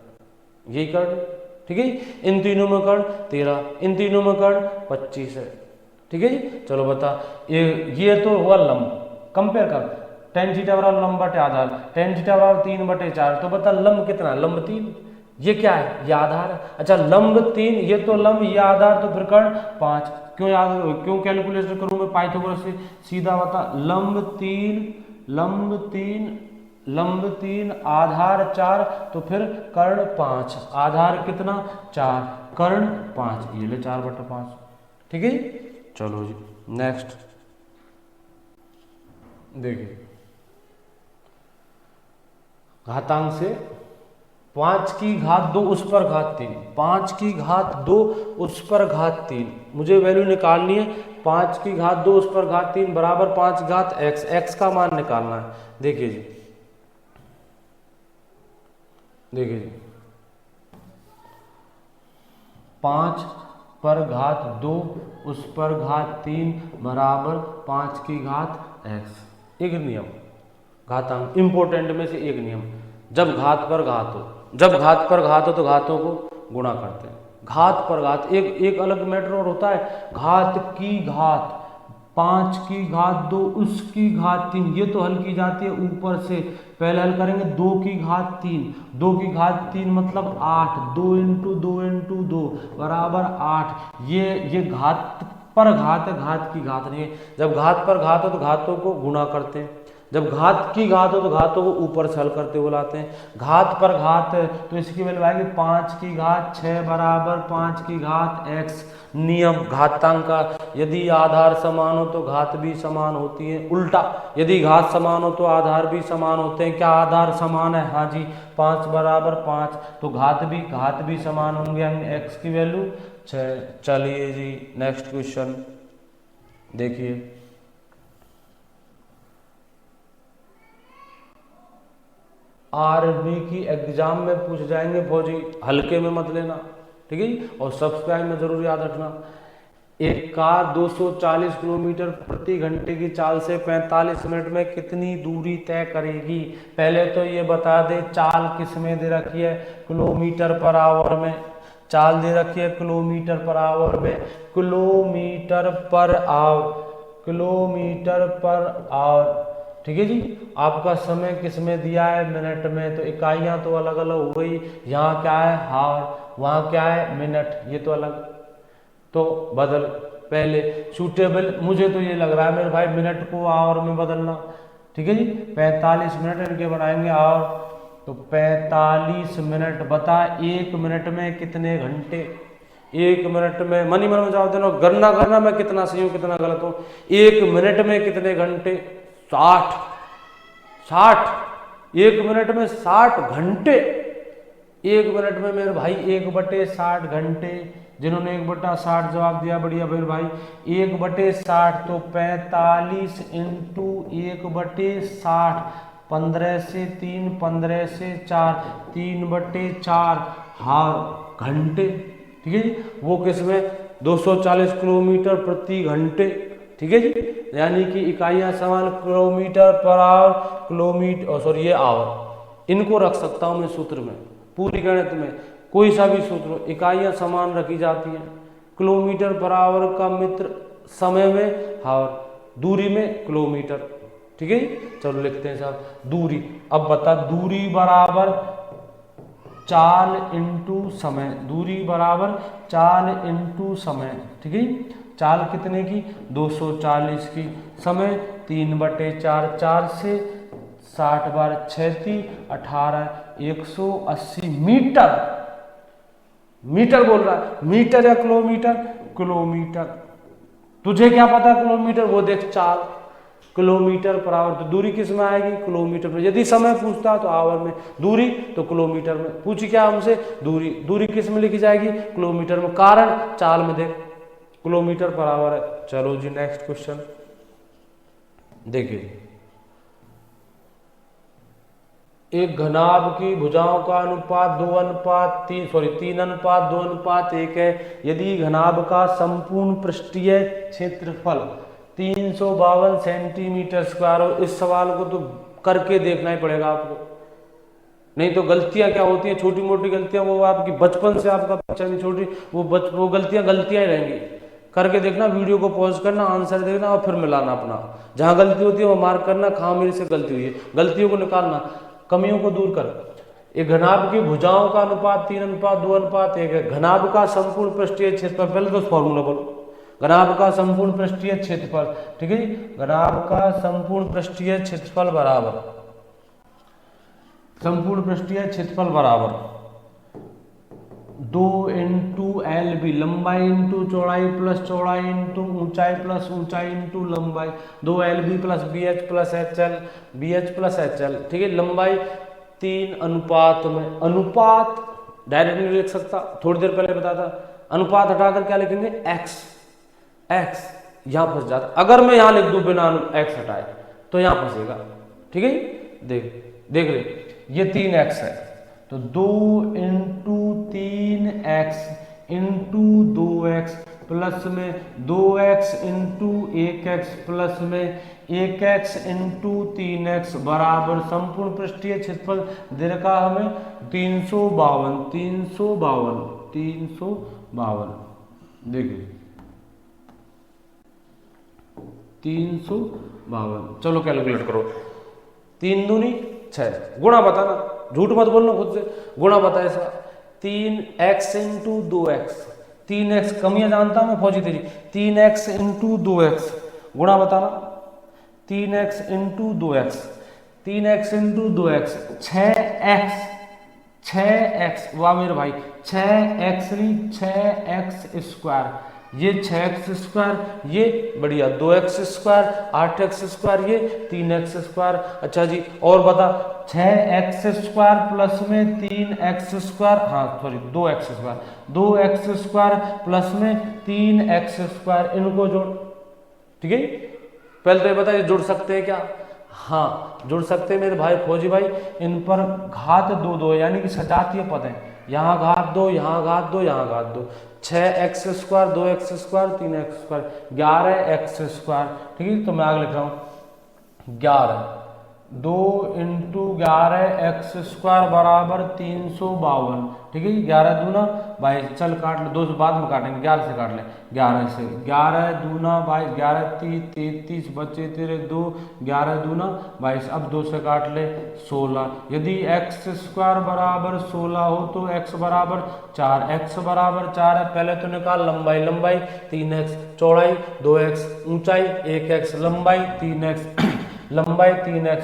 यही कर्ण है, ठीक है। इन तीनों में कर्ण 13, इन तीनों में कर्ण 25 है, ठीक है जी। चलो बता, ये तो हुआ लंब, कंपेयर कर, tan थीटा बराबर लंब बटे आधार, tan थीटा बराबर 3/4, तो बता लंब कितना है, लंब 3, ये क्या है, ये आधार है। अच्छा लंब 3, ये तो लंब, ये आधार, तो फिर कर्ण 5। क्यों कैलकुलेशन करूं मैं पाइथागोरस से, सीधा बता, लंब 3 आधार 4, तो फिर कर्ण 5, आधार कितना 4, कर्ण 5, ये ले 4/5, ठीक है। चलो जी नेक्स्ट देखिए, घातांक से 5 की घात 2 उस पर घात 3, 5 की घात 2 उस पर घात 3, मुझे वैल्यू निकालनी है। 5 की घात 2 उस पर घात 3 बराबर 5 घात x, x का मान निकालना है। देखिए जी, देखिए जी, 5 पर घात 2 उस पर घात 3 बराबर 5 की घात x। एक नियम घातांक इंपोर्टेंट में से एक नियम, जब घात पर घात हो तो घातों को गुणा करते हैं। घात पर घात, एक अलग मैटर और होता है, घात की घात 5 की घात 2 उसकी घात 3, ये तो हल की जाती है ऊपर से। पहले हल करेंगे 2 की घात 3, 2 की घात 3 मतलब 8, 2 इंटू 2 बराबर 8। ये घात पर घात है, घात की घात नहीं है। जब घात पर घात हो तो घातों को गुणा करते हैं। जब घात की घात हो तो घातों को ऊपर से हल करते हुए लाते हैं। घात पर घात तो इसकी वैल्यू आएगी 5 की घात 6 बराबर 5 की घात x। नियम घातांक का, यदि आधार समान हो तो घात भी समान होती है। उल्टा, यदि घात समान हो तो आधार भी समान होते हैं। क्या आधार समान है? हाँ जी, 5 बराबर 5, तो घात भी समान होंगे। x की वैल्यू 6। चलिए जी नेक्स्ट क्वेश्चन देखिए। आर्मी की एग्जाम में पूछ जाएंगे फौजी, हल्के में मत लेना, ठीक है जी। और सब्सक्राइब में जरूर याद रखना। एक कार 240 किलोमीटर प्रति घंटे की चाल से 45 मिनट में कितनी दूरी तय करेगी? पहले तो ये बता दे चाल किस में दे रखी है? किलोमीटर पर आवर में। चाल दे रखी है किलोमीटर पर आवर में। किलोमीटर पर आवर, ठीक है जी। आपका समय किस में दिया है? मिनट में। तो इकाइयां तो अलग अलग हो गई। यहाँ क्या है? हावर, वहाँ क्या है? मिनट। ये तो अलग, तो बदल। पहले सूटेबल, मुझे तो ये लग रहा है मेरे भाई मिनट को आवर में बदलना, ठीक है जी। 45 मिनट इनके बनाएंगे आवर, तो 45 मिनट बता 1 मिनट में कितने घंटे? 1 मिनट में मनी मन में जवाब देना, गणना करना मैं कितना सही हूँ कितना गलत हूँ। 1 मिनट में कितने घंटे? 60। 1 मिनट में 60 घंटे। 1 मिनट में मेरे भाई 1/60 घंटे। जिन्होंने 1/60 जवाब दिया बढ़िया मेरे भाई। 1/60 तो 45 इंटू 1/60, 15 से 3, 15 से 4, 3/4 हाफ घंटे, ठीक है जी। वो किसमें? 240 किलोमीटर प्रति घंटे, ठीक है जी। यानी कि इकाइयां समान, किलोमीटर पर आवर, ये आवर। इनको रख सकता हूं मैं सूत्र में, पूरी गणित में कोई सा भी सूत्र, इकाइयां समान रखी जाती हैं। किलोमीटर पर आवर का मित्र समय में हावर, दूरी में किलोमीटर, ठीक है। चलो लिखते हैं साहब दूरी। अब बता, दूरी बराबर चाल इंटू समय। दूरी बराबर चाल इंटू समय, ठीक है। चाल कितने की? 240 की। समय 3/4, 4 से 60 बार 36, 18, 180 मीटर। मीटर बोल रहा है, मीटर या किलोमीटर? किलोमीटर। तुझे क्या पता किलोमीटर? वो देख चाल, किलोमीटर पर आवर। तो दूरी किस में आएगी? किलोमीटर में। यदि समय पूछता तो आवर में, दूरी तो किलोमीटर में। पूछी क्या हमसे? दूरी। दूरी किस में लिखी जाएगी? किलोमीटर में। कारण चाल में देख, किलोमीटर पर आवर है। चलो जी नेक्स्ट क्वेश्चन देखिए। एक घनाभ की भुजाओं का अनुपात 3:2 है। यदि घनाभ का संपूर्ण पृष्ठीय क्षेत्रफल 352 सेंटीमीटर स्क्वायर हो। इस सवाल को तो करके देखना ही पड़ेगा आपको, नहीं तो गलतियां क्या होती हैं, छोटी मोटी गलतियां, वो आपकी बचपन से आपका बच्चा नहीं छोटी, वो गलतियां ही रहेंगी। करके देखना, वीडियो को पॉज करना, आंसर देखना और फिर मिलाना अपना। जहां गलती होती है वो मार्क करना, कहाँ मेरे से गलती हुई है, गलतियों को निकालना, कमियों को दूर कर। एक घनाभ की भुजाओं का अनुपात 3:2 है। घनाभ का संपूर्ण पृष्ठीय क्षेत्रफल, पहले तो फॉर्मूला बोलो। घनाभ का संपूर्ण पृष्ठीय क्षेत्रफल, ठीक है जी। घनाभ का संपूर्ण पृष्ठीय क्षेत्रफल बराबर, संपूर्ण पृष्ठीय क्षेत्रफल बराबर 2 इंटू LB, लंबाई इंटू चौड़ाई प्लस चौड़ाई इंटू ऊंचाई प्लस ऊंचाई इंटू लंबाई, 2LB plus BH plus HL, BH plus HL, ठीक है। लंबाई 3 अनुपात में, अनुपात डायरेक्ट नहीं लिख सकता, थोड़ी देर पहले बताया था। अनुपात हटाकर क्या लिखेंगे? x। यहां फंस जाता, अगर मैं यहां लिख दूं बिना x हटाए तो यहां फंसेगा, ठीक है। देख रहे, ये 3x है, तो 2 into 3x into 2x plus में 2x इंटू 1x प्लस में 1x इंटू 3x बराबर संपूर्ण पृष्ठीय क्षेत्रफल दे रखा हमें 352। देखिए 352। चलो कैलकुलेट करो। 3 दूनी 6, गुणा बताना, झूठ मत बोलना खुद से, गुणा बता इसका। 3x इंटू 2x, 3x कमियां जानता हूं मैं फौजी तेरी, 3x इंटू 2x गुणा बताना, 3x into 2x, 3x into 2x 6x, 6x, वाह मेरे भाई, 6x नहीं 6x स्क्वायर, ये 6x स्क्वायर, ये बढ़िया 2x स्क्वायर, 8x स्क्वायर, ये 3x स्क्वायर। अच्छा जी और बता 6x स्क्वायर प्लस में 3x स्क्वायर, हाँ sorry 2x square, 2x square plus में 3x स्क्वायर, इनको जोड़। ठीक है, पहले तो ये बताइए जोड़ सकते हैं क्या? हाँ जोड़ सकते हैं मेरे भाई फौजी भाई। इन पर घात दो दो यानी कि सजातीय पद है, यहाँ घात दो, यहाँ घात दो, यहाँ घात दो। 6x square, 2x square, 3x square, 11x square. ठीक है, तो मैं आगे लिख रहा हूँ 11, 2 इंटू 11x स्क्वायर बराबर 352। ठीक है, 11 दूना भाई, चल काट ले, 2 से बाद में काटेंगे, 11 से काट ले, 11 से, 11 दूना भाई 11 30 33 बचे तेरे 2, 11 दूना 22, अब 2 से काट ले 16। यदि x स्क्वायर बराबर 16 हो तो x बराबर 4, x बराबर 4 है, पहले तो निकाल लंबाई, लंबाई 3x, चौड़ाई 2x, ऊंचाई 1x, लंबाई 3x, लंबाई 3x,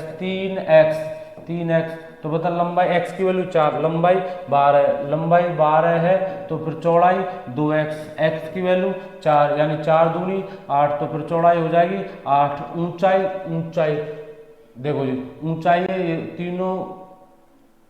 3x, तो बता लंबाई x की वैल्यू 4, लंबाई 12, लंबाई 12 है तो फिर चौड़ाई 2x, x की वैल्यू 4 यानी 4 दूनी 8, तो फिर चौड़ाई हो जाएगी 8। ऊंचाई, ऊंचाई देखो जी, ऊंचाई है ये तीनों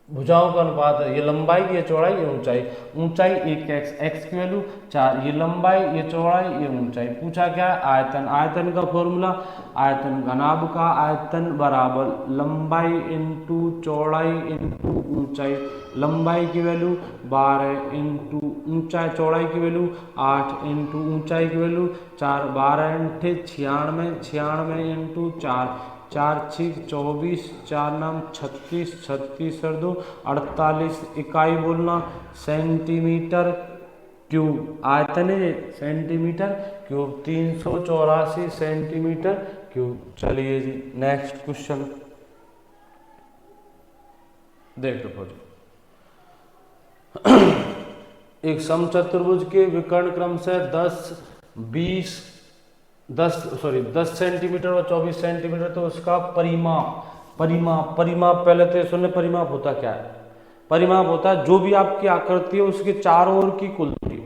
भुजाओं का अनुपात है, ये लंबाई, ये चौड़ाई, ये ऊंचाई, ऊंचाई 1x, x की वैल्यू 4, ये लंबाई, ये चौड़ाई, ये ऊंचाई। पूछा क्या है? आयतन। आयतन का फॉर्मूला, आयतन घनाभ का आयतन बराबर लंबाई इंटू चौड़ाई इंटू ऊंचाई। लंबाई की वैल्यू 12 इंटू ऊंचाई, चौड़ाई की वैल्यू 8 इंटू ऊंचाई की वैल्यू 4, 12 इंटू 96, 96 इंटू 4, 4 6 24, 4 नाम 36, 36 सर 2 48, इकाई बोलना सेंटीमीटर क्यूब। आयतन है सेंटीमीटर क्यूब, 384 सेंटीमीटर क्यूब। चलिए जी नेक्स्ट क्वेश्चन देख लो। एक समचतुर्भुज के विकर्ण क्रम से 10 सेंटीमीटर और 24 सेंटीमीटर, तो उसका परिमाप, परिमाप पहले तो सुनने, परिमाप होता क्या है? परिमाप होता है जो भी आपकी आकृति है उसके चारों ओर की कुल दूरी,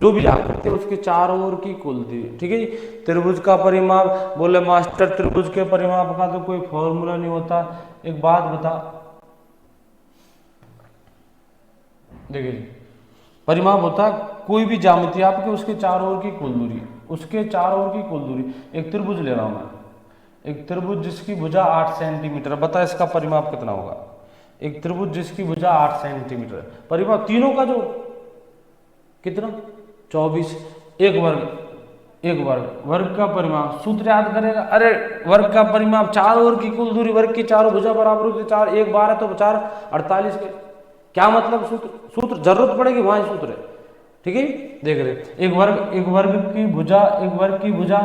जो भी आकृति है उसके चारों ओर की कुल दूरी। ठीक है, त्रिभुज का परिमाप बोले मास्टर, त्रिभुज के परिमाप का तो कोई फॉर्मूला नहीं होता। एक बात बता, देखिए परिमाप होता है कोई भी ज्यामिति आपके उसके चारों ओर की कुल दूरी, उसके चारों ओर की कुल दूरी। एक त्रिभुज ले रहा हूं मैं, एक त्रिभुज जिसकी भुजा 8 सेंटीमीटर, बता इसका परिमाप कितना होगा? एक त्रिभुज जिसकी भुजा 8 सेंटीमीटर, परिमाप तीनों का जो कितना 24, एक वर्ग, एक वर्ग, वर्ग का परिमाप सूत्र याद करेगा। अरे वर्ग का परिमाप चारों ओर की कुल दूरी, वर्ग की चारों भुजा बराबर होती है 4, 1 12 तो 4 48 के, क्या मतलब सूत्र, सूत्र जरूरत पड़ेगी वहां सूत्र है। ठीक है, देख रहे एक वर्ग की भुजा, एक वर्ग की भुजा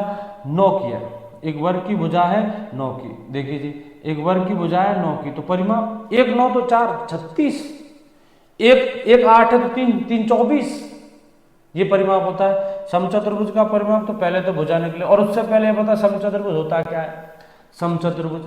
9 की है, एक वर्ग की भुजा है 9 की। देखिए जी एक वर्ग की भुजा है 9 की, तो परिमाप 1 9 तो 4 36, 1 8 है तो 3 3 24, ये परिमाप होता है। समचतुर्भुज का परिमाप तो पहले तो भुजा निकले, और उससे पहले पता समचतुर्भुज होता क्या है? समचतुर्भुज,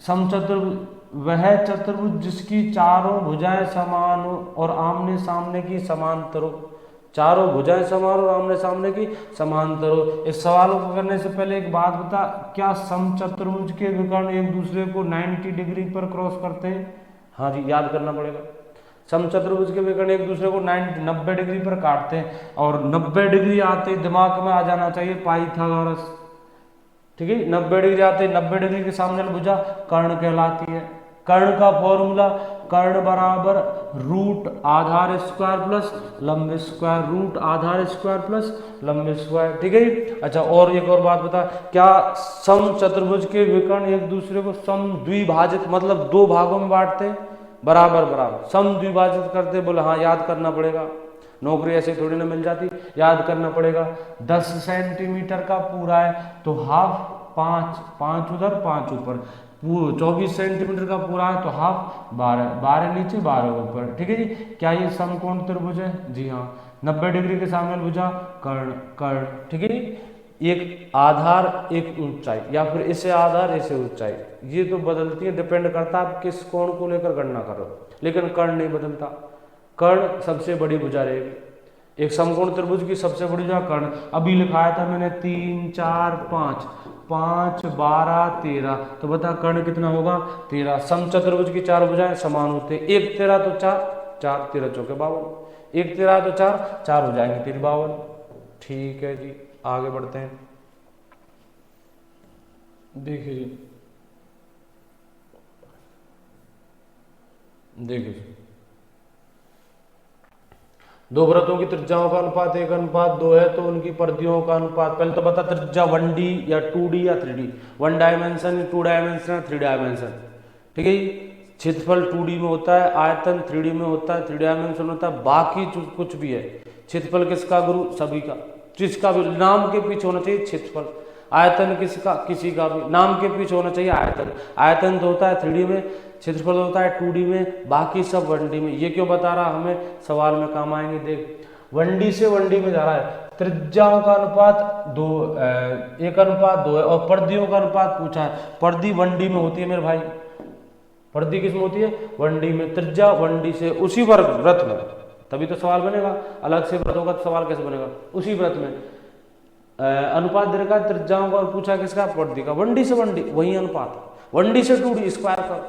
समचतुर्भुज वह चतुर्भुज जिसकी चारों भुजाएं समान हो और आमने सामने की समांतर हो, चारों भुजाएं समान और आमने सामने की समांतर हो। इस सवाल को करने से पहले एक बात बता, क्या समचतुर्भुज के विकर्ण एक दूसरे को 90 डिग्री पर क्रॉस करते हैं? हाँ जी, याद करना पड़ेगा। समचतुर्भुज के विकर्ण एक दूसरे को 90 डिग्री पर काटते हैं, और 90 डिग्री आते दिमाग में आ जाना चाहिए पाइथागोरस। ठीक है, 90 डिग्री आते, 90 डिग्री के सामने भुजा कर्ण कहलाती है। कर्ण का फॉर्मूला, कर्ण बराबर रूट आधार स्क्वायर प्लस लंब स्क्वायर, रूट आधार स्क्वायर प्लस लंब स्क्वायर। ठीक है, अच्छा और एक और बात बता, क्या समचतुर्भुज के विकर्ण एक दूसरे को समद्विभाजित मतलब 2 भागों में बांटते, बराबर बराबर समद्विभाजित करते? बोले हाँ, याद करना पड़ेगा, नौकरी ऐसे थोड़ी ना मिल जाती, याद करना पड़ेगा। 10 सेंटीमीटर का पूरा है तो हाफ 5 उधर 5 ऊपर, 24 सेंटीमीटर का पूरा है तो हाफ 12 नीचे 12 ऊपर। ठीक है जी, क्या ये समकोण त्रिभुज है? जी हाँ। 90 डिग्री के सामने भुजा कर्ण, कर्ण। ठीक है जी, एक आधार एक ऊंचाई, या फिर इसे आधार इसे ऊंचाई, ये तो बदलती है, डिपेंड करता है आप किस कोण को लेकर गणना कर रहे हो। लेकिन कर्ण नहीं बदलता, कर्ण सबसे बड़ी भुजा रहेगी। एक समकोण त्रिभुज की सबसे बड़ी भुजा कर्ण। अभी लिखाया था मैंने 3 4 5, 5 12 13, तो बता कर्ण कितना होगा 13। समचतुर्भुज की 4 भुजाएं समान होते हैं, 1 13 तो 4, 4 13 चौके 52, 1 13 तो 4, 4 हो जाएंगे 3 52। ठीक है जी, आगे बढ़ते हैं। देखिए देखिए, दो वृत्तों की त्रिज्याओं का अनुपात 1:2 है, तो उनकी परिधियों का अनुपात, पहले तो बता त्रिज्या 1D या 2D या 3D, 1 डायमेंशन, 2 डायमेंशन, 3 डायमेंशन। ठीक है, क्षेत्रफल 2D में होता है, आयतन 3D में होता है, 3 डायमेंशन होता है, बाकी जो कुछ भी है। क्षेत्रफल किसका गुरु? सभी का, जिसका भी नाम के पीछे होना चाहिए क्षेत्रफल। आयतन किसका? किसी का भी नाम के पीछे होना चाहिए आयतन। आयतन तो होता है 3D में, क्षेत्रफल होता है 2D में, बाकी सब 1D में। ये क्यों बता रहा, हमें सवाल में काम आएंगे। देख 1D से 1D में जा रहा है, त्रिज्याओं का अनुपात 1:2 है, और परिधियों का अनुपात पूछा है। परिधि 1D में होती है मेरे भाई, परिधि किस में होती है? 1D में। त्रिज्या 1D से उसी वर्ग वृत्त में, तभी तो सवाल बनेगा। अलग से वृत्त होगा तो सवाल कैसे बनेगा? उसी वृत्त में अनुपात दे रखा है त्रिज्याओं का, और पूछा किसका? परिधि का। 1D से 1D वही अनुपात, 1D से 2D स्क्वायर कर,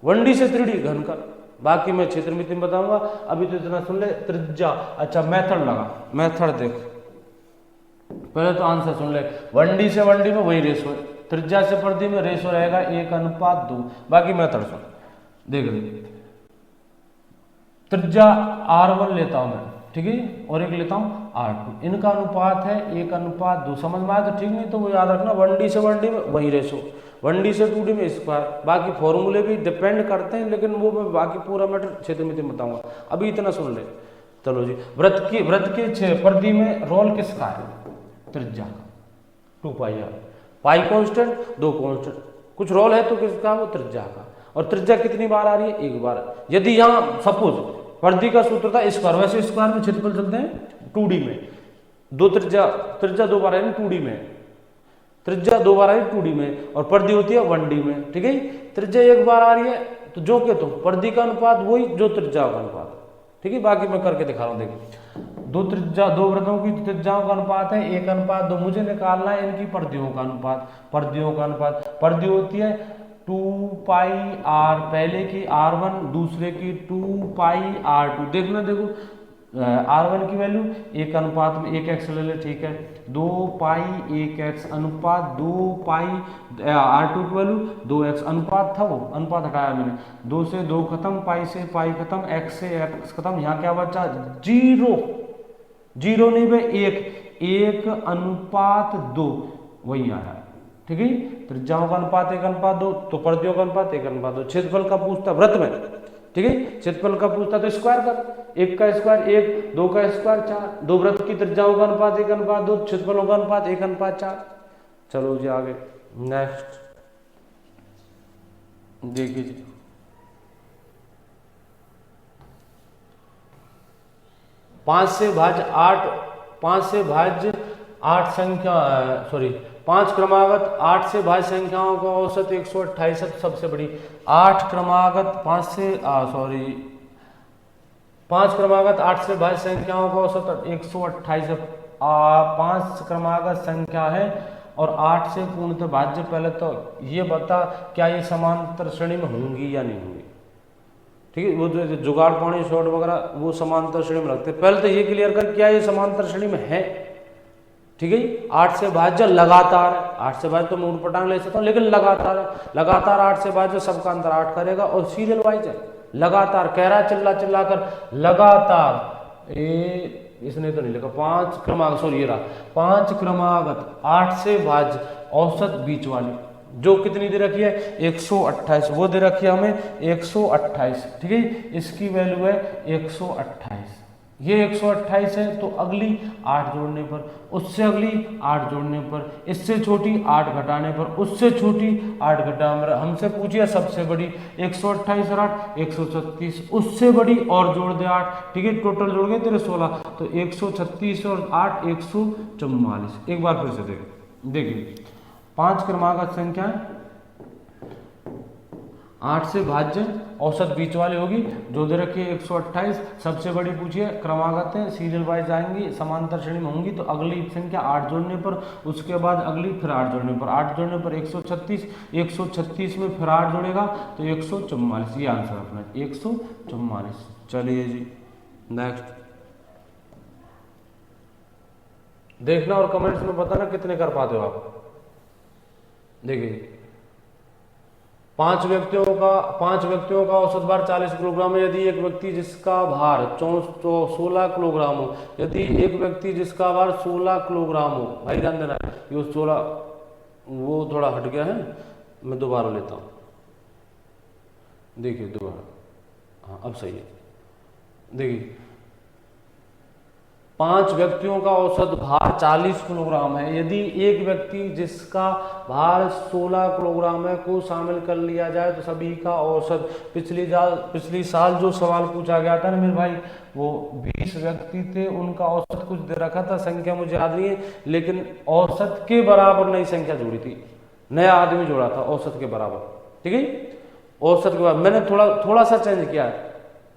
1D से 3D घन कर, बाकी मैं क्षेत्रमिति में बताऊंगा। अभी तो इतना सुन ले, त्रिज्या। अच्छा मेथड लगा, मेथड देख, पहले तो आंसर सुन ले। 1D से 1D में वही रेशो है, त्रिज्या से परिधि में रेशो रहेगा 1:2। बाकी मेथड सुन, देख ले। त्रिज्या R1 लेता हूं मैं, ठीक है, और एक लेता हूं R2, इनका अनुपात है 1:2। समझ में आया तो ठीक, नहीं तो वो याद रखना 1D से 1D में वही रेशो, 1D से 2D में स्क्वायर। बाकी फॉर्मूले भी डिपेंड करते हैं, लेकिन वो मैं बाकी पूरा मैटर क्षेत्रमिति में बताऊंगा। अभी इतना सुन ले। चलो जी, वृत्त के परिधि में रोल किसका है? त्रिज्या का, 2πr। पाई कांस्टेंट, 2 कांस्टेंट, कुछ रोल है तो किसका? वो त्रिज्या का। और त्रिज्या कितनी बार आ रही है? 1 बार। यदि यहाँ सपोज परिधि का सूत्र था स्क्वायर, वैसे स्क्वायर में क्षेत्रफल चलते हैं 2D में, दो त्रिज्या 2 बार है 2D में, त्रिज्या 2 बार आ रही है 2D में, और परिधि होती है 1D में। ठीक है, त्रिज्या 1 बार आ रही है तो जो के तो परिधि का अनुपात वही जो त्रिज्या का अनुपात। ठीक है, बाकी मैं करके दिखा रहा हूँ। देखिए, दो वृत्तों की त्रिज्याओं का अनुपात है 1:2। मुझे निकालना है इनकी परिधियों का अनुपात। परिधियों का अनुपात, परिधि होती है 2πr, पहले की R1 दूसरे की 2πr2। देखना, देखो R1 की वैल्यू 1 में 1x ले ले, ठीक है, 2π1x अनुपात 2π, R2 की वैल्यू 2x, अनुपात था वो, अनुपात हटाया मैंने, 2 से 2 खत्म, पाई से पाई खत्म, x से x खत्म, यहाँ क्या बचा? 0, 0 नहीं भाई 1:2 वही आया। ठीक है, त्रिज्याओं का अनुपात 1:2, तो परिधियों का अनुपात 1:2। क्षेत्रफल का पूछता वृत्त में, ठीक है, क्षेत्रफल का पूछता तो स्क्वायर कर, 1 का स्क्वायर 1, 2 का स्क्वायर 4, दो वृत्त की त्रिज्याओं का अनुपात 1:2, क्षेत्रफलों का अनुपात 1:4। चलो जी आगे, नेक्स्ट देखिए जी, 5 से भाज्य 8 संख्या, सॉरी 5 क्रमागत 8 से भाज्य संख्याओं का औसत 128 है, सबसे बड़ी। 5 क्रमागत 8 से भाज्य संख्याओं का औसत 128 है। 5 क्रमागत संख्या है और 8 से पूर्णतः भाज्य। पहले तो ये बता, क्या ये समांतर श्रेणी में होंगी या नहीं होंगी? ठीक है, वो जो जुगाड़ पानी शॉर्ट वगैरह वो समांतर श्रेणी में लगते हैं। पहले तो ये क्लियर कर, क्या ये समांतर श्रेणी में है? ठीक है, 8 से भाज्य लगातार, 8 से भाज्य तो मैं उठपटांग ले सकता हूँ, लेकिन लगातार 8 से भाज्य, सबका अंतर 8 करेगा, और सीरियल वाइज है, लगातार कह रहा है, चिल्ला कर लगातार। इसने तो नहीं लिखा 5 क्रमागत, सॉरी ये रहा 5 क्रमागत 8 से भाज्य औसत बीच वाली, जो कितनी दे रखी है? 128, वो दे रखी है हमें 128। ठीक है, इसकी वैल्यू है 128। ये 128 है, तो अगली 8 जोड़ने पर, उससे अगली 8 जोड़ने पर, इससे छोटी 8 घटाने पर, उससे छोटी 8 घटाने पर, हमसे पूछिए सबसे बड़ी 128 और 8 136, उससे बड़ी और जोड़ दे 8, ठीक है, टोटल जोड़ गए तेरे 16, तो 136 और 8 144। एक बार फिर से देखिए 5 क्रमागत संख्या 8 से भाज्य औसत बीच वाली होगी, जो दे रखी है 128, सबसे बड़ी पूछिए क्रमागत है, सीरियल वाइज आएंगी, समांतर श्रेणी में होंगी, तो अगली संख्या 8 जोड़ने पर, उसके बाद अगली फिर 8 जोड़ने पर, 8 जोड़ने पर 136, 136 में फिर 8 जोड़ेगा तो 144, ये आंसर अपना 144। चलिए जी नेक्स्ट देखना और कमेंट्स में बताना कितने कर पाते हो आप। देखिए 5 व्यक्तियों का औसत भार 40 किलोग्राम है। यदि एक व्यक्ति जिसका भार 16 किलोग्राम हो, यदि एक व्यक्ति जिसका भार 16 किलोग्राम हो, भाई ध्यान देना, ये 16 वो थोड़ा हट गया है, मैं दोबारा लेता हूँ, देखिए दोबारा, हाँ अब सही है। देखिए 5 व्यक्तियों का औसत भार 40 किलोग्राम है। यदि एक व्यक्ति जिसका भार 16 किलोग्राम है को शामिल कर लिया जाए तो सभी का औसत, पिछली साल जो सवाल पूछा गया था ना मेरे भाई, वो 20 व्यक्ति थे, उनका औसत कुछ दे रखा था, संख्या मुझे याद नहीं है, लेकिन औसत के बराबर नई संख्या जोड़ी थी, नया आदमी जोड़ा था औसत के बराबर, ठीक है। औसत के बाद मैंने थोड़ा सा चेंज किया है,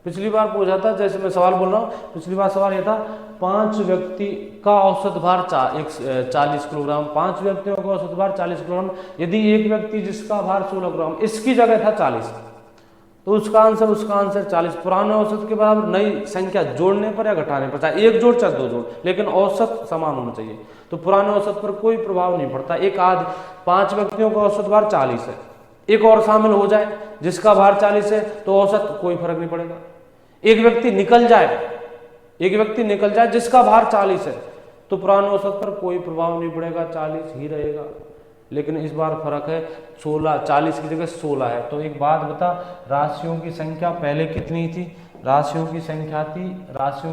पिछली बार पूछा था, जैसे मैं सवाल बोल रहा हूँ, पिछली बार सवाल ये था 5 व्यक्ति का औसत भार 40 किलोग्राम, 5 व्यक्तियों का औसत भार 40 किलोग्राम, यदि एक व्यक्ति जिसका भार 16 किलोग्राम, इसकी जगह था 40, तो उसका आंसर 40, पुराने औसत के बराबर नई संख्या जोड़ने पर या घटाने पर, चाहे एक जोड़ चाहे 2 जोड़, लेकिन औसत समान होना चाहिए, तो पुराने औसत पर कोई प्रभाव नहीं पड़ता। 5 व्यक्तियों का औसत भार 40 है, एक और शामिल हो जाए जिसका भार 40 है तो औसत कोई फर्क नहीं पड़ेगा। एक व्यक्ति निकल जाए जिसका भार 40 है तो पुराने औसत पर कोई प्रभाव नहीं पड़ेगा, 40 ही रहेगा। लेकिन इस बार फर्क है 16, 40 की जगह 16 है। तो एक बात बता, राशियों की संख्या पहले कितनी थी? राशियों की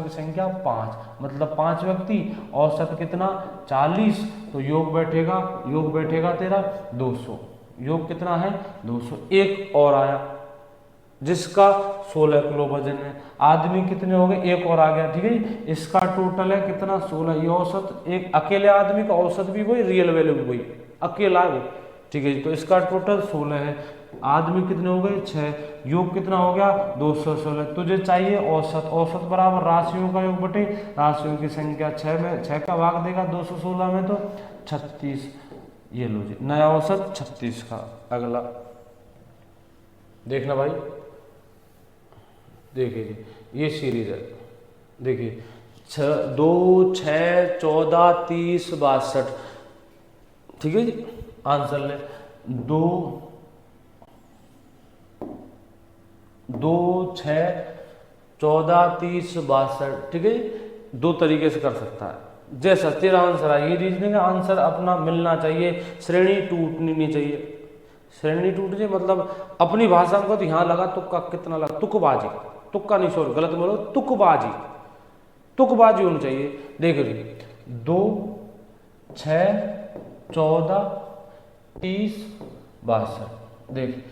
संख्या 5, मतलब 5 व्यक्ति, औसत कितना 40, तो योग बैठेगा तेरा 200, योग कितना है 200। एक और आया जिसका 16 किलो वजन है, आदमी कितने हो गए, एक और आ गया, ठीक है, इसका टोटल है कितना 16, ये औसत, एक अकेले आदमी का औसत भी वही, रियल वैल्यू भी वही, अकेला है वो, ठीक है जी, तो इसका टोटल 16 है, आदमी कितने हो गए 6, योग कितना हो गया 216। तुझे चाहिए औसत बराबर राशियों का योग बटे राशियों की संख्या, 6 में 6 का भाग देगा 216 में तो 36, ये लो जी नया औसत 36 का। अगला देखना भाई, देखिए जी ये सीरीज है, देखिए 2, 6, 14, 30, 62, ठीक है जी, आंसर ले 2, 6, 14, 30, 62, ठीक है, 2 तरीके से कर सकता है, जैसा तेरा आंसर है। ये रीजनिंग का आंसर अपना मिलना चाहिए, श्रेणी टूटनी नहीं चाहिए, श्रेणी टूट जाए मतलब अपनी भाषा में तो यहाँ लगा तुक्का, कितना लगा, तुक्कबाजी, तुक्का नहीं, सॉरी गलत बोलो, तुक्कबाजी होनी चाहिए। देख लीजिए 2, 6, 14, 30, 62, देख